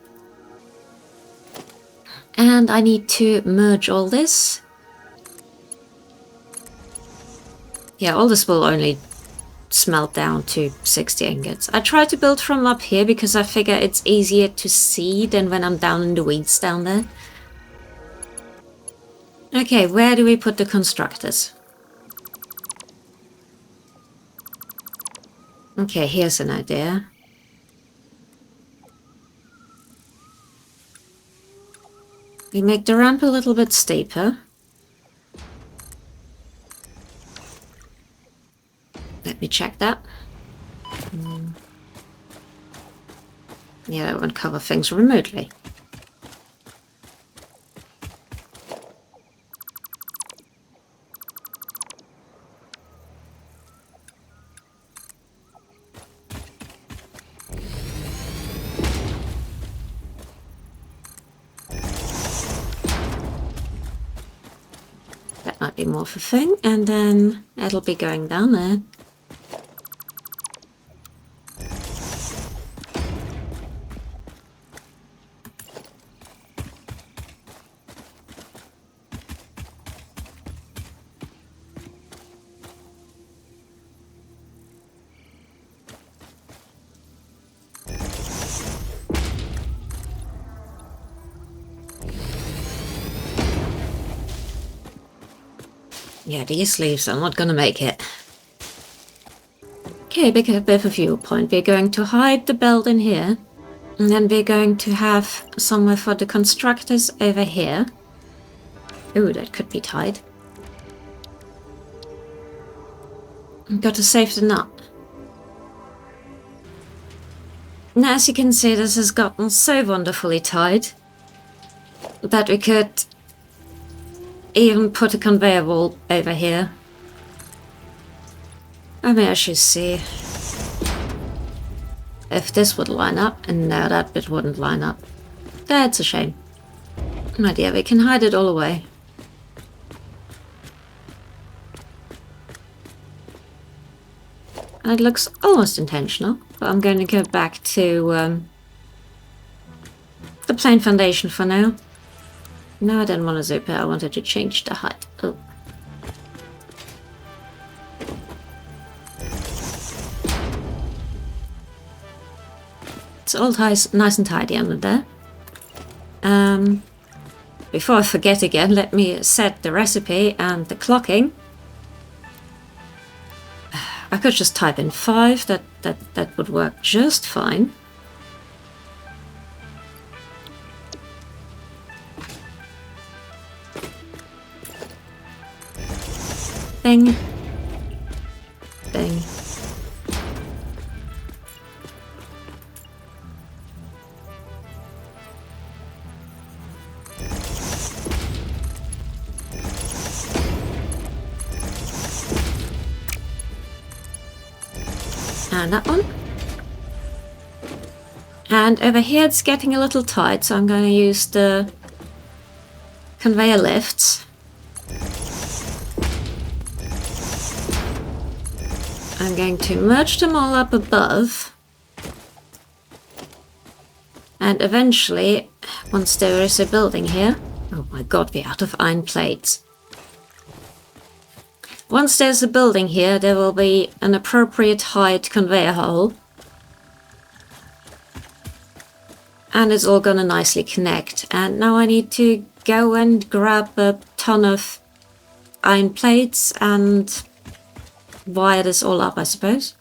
And I need to merge all this. Yeah, all this will only smelt down to 60 ingots. I try to build from up here because I figure it's easier to see than when I'm down in the weeds down there. Okay, where do we put the constructors? Okay, here's an idea. We make the ramp a little bit steeper. Let me check that. Yeah, that won't cover things remotely. That might be more of a thing, and then it'll be going down there. Yeah, these leaves are not gonna make it. Okay, bit of a viewpoint. We're going to hide the belt in here. And then we're going to have somewhere for the constructors over here. Ooh, that could be tight. Got to save the nut. Now, as you can see, this has gotten so wonderfully tight that we could even put a conveyor belt over here. I mean, I should see if this would line up, and no, that bit wouldn't line up. That's a shame. My dear, we can hide it all away. And it looks almost intentional, but I'm going to go back to the plain foundation for now. No, I didn't want to zip it. I wanted to change the height. Oh. It's all nice and tidy under there. Before I forget again, let me set the recipe and the clocking. I could just type in 5. That would work just fine. Bing. Bing. And that one. And over here it's getting a little tight, so I'm going to use the conveyor lifts. I'm going to merge them all up above. And eventually, once there is a building here... Oh my god, we're out of iron plates. Once there's a building here, there will be an appropriate height conveyor hole. And it's all gonna nicely connect. And now I need to go and grab a ton of iron plates and wire this all up, I suppose.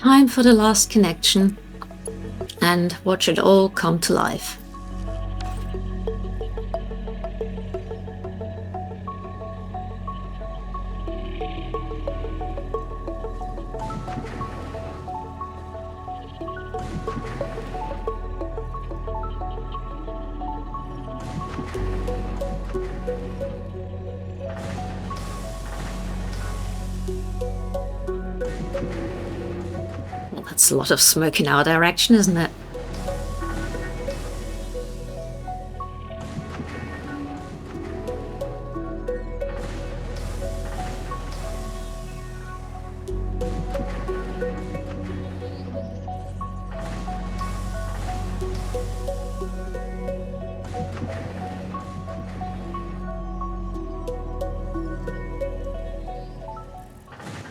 Time for the last connection and watch it all come to life. That's a lot of smoke in our direction, isn't it?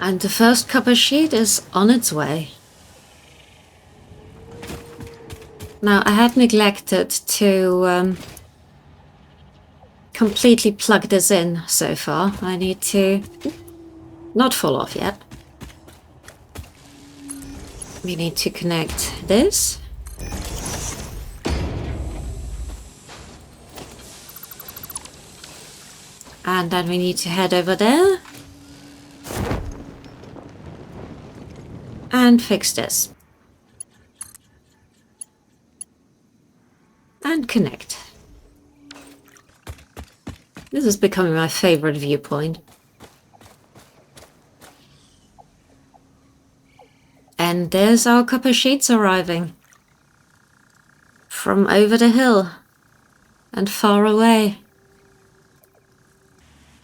And the first copper sheet is on its way. Now, I had neglected to completely plug this in so far. I need to not fall off yet. We need to connect this. And then we need to head over there. And fix this. And connect. This is becoming my favorite viewpoint. And there's our copper sheets arriving. From over the hill. And far away.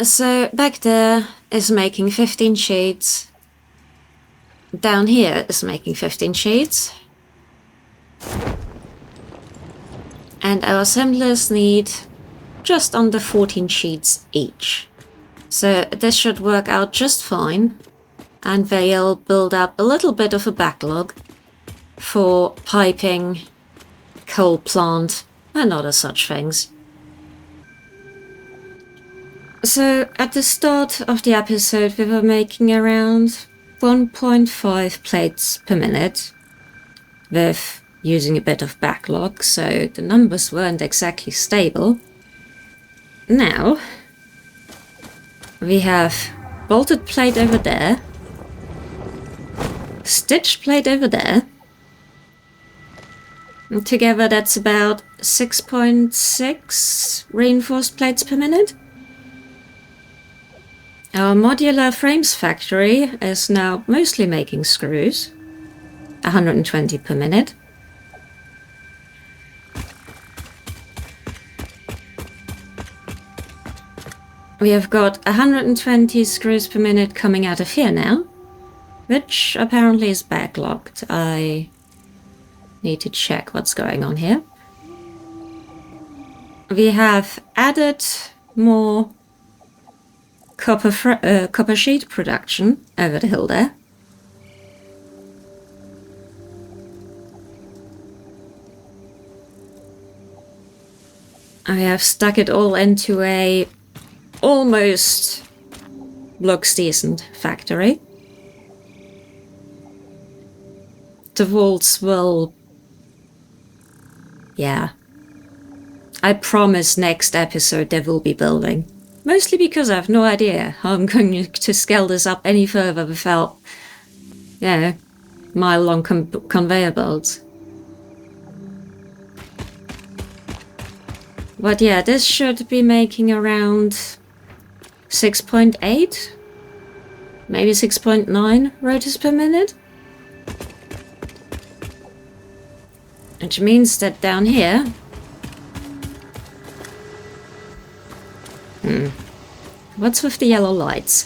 So back there is making 15 sheets. Down here is making 15 sheets. And our assemblers need just under 14 sheets each. So this should work out just fine. And they'll build up a little bit of a backlog for piping, coal plant, and other such things. So at the start of the episode we were making around 1.5 plates per minute with using a bit of backlog, so the numbers weren't exactly stable. Now we have bolted plate over there, stitched plate over there, and together that's about 6.6 reinforced plates per minute. Our modular frames factory is now mostly making screws. 120 per minute. We have got 120 screws per minute coming out of here now, which apparently is backlogged. I need to check what's going on here. We have added more copper sheet production over the hill there. I have stuck it all into a almost looks decent factory. The walls will... yeah. I promise next episode there will be building. Mostly because I have no idea how I'm going to scale this up any further without, mile-long conveyor belts. But yeah, this should be making around 6.8, maybe 6.9 rotors per minute. Which means that down here... what's with the yellow lights?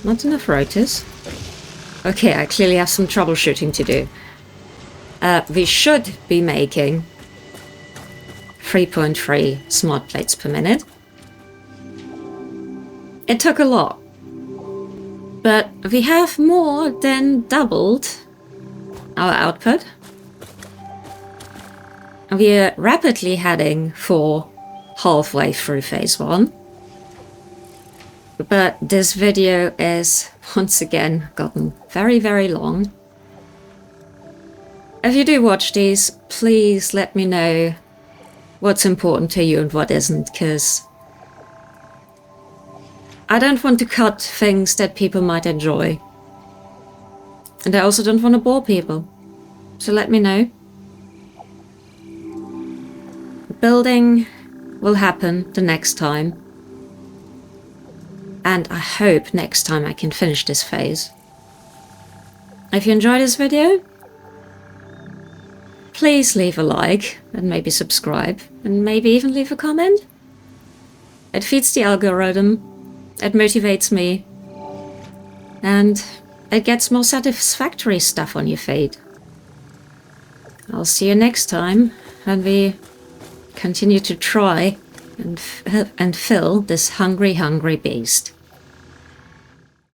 Not enough rotors. Okay, I clearly have some troubleshooting to do. We should be making 3.3 smart plates per minute. It took a lot. But we have more than doubled our output. We're rapidly heading for halfway through phase 1. But this video is once again gotten very, very long. If you do watch these, please let me know what's important to you and what isn't, because I don't want to cut things that people might enjoy. And I also don't want to bore people. So let me know. Building will happen the next time. And I hope next time I can finish this phase. If you enjoyed this video, please leave a like and maybe subscribe and maybe even leave a comment. It feeds the algorithm, it motivates me, and it gets more satisfactory stuff on your feed. I'll see you next time when we continue to try and fill this hungry, hungry beast.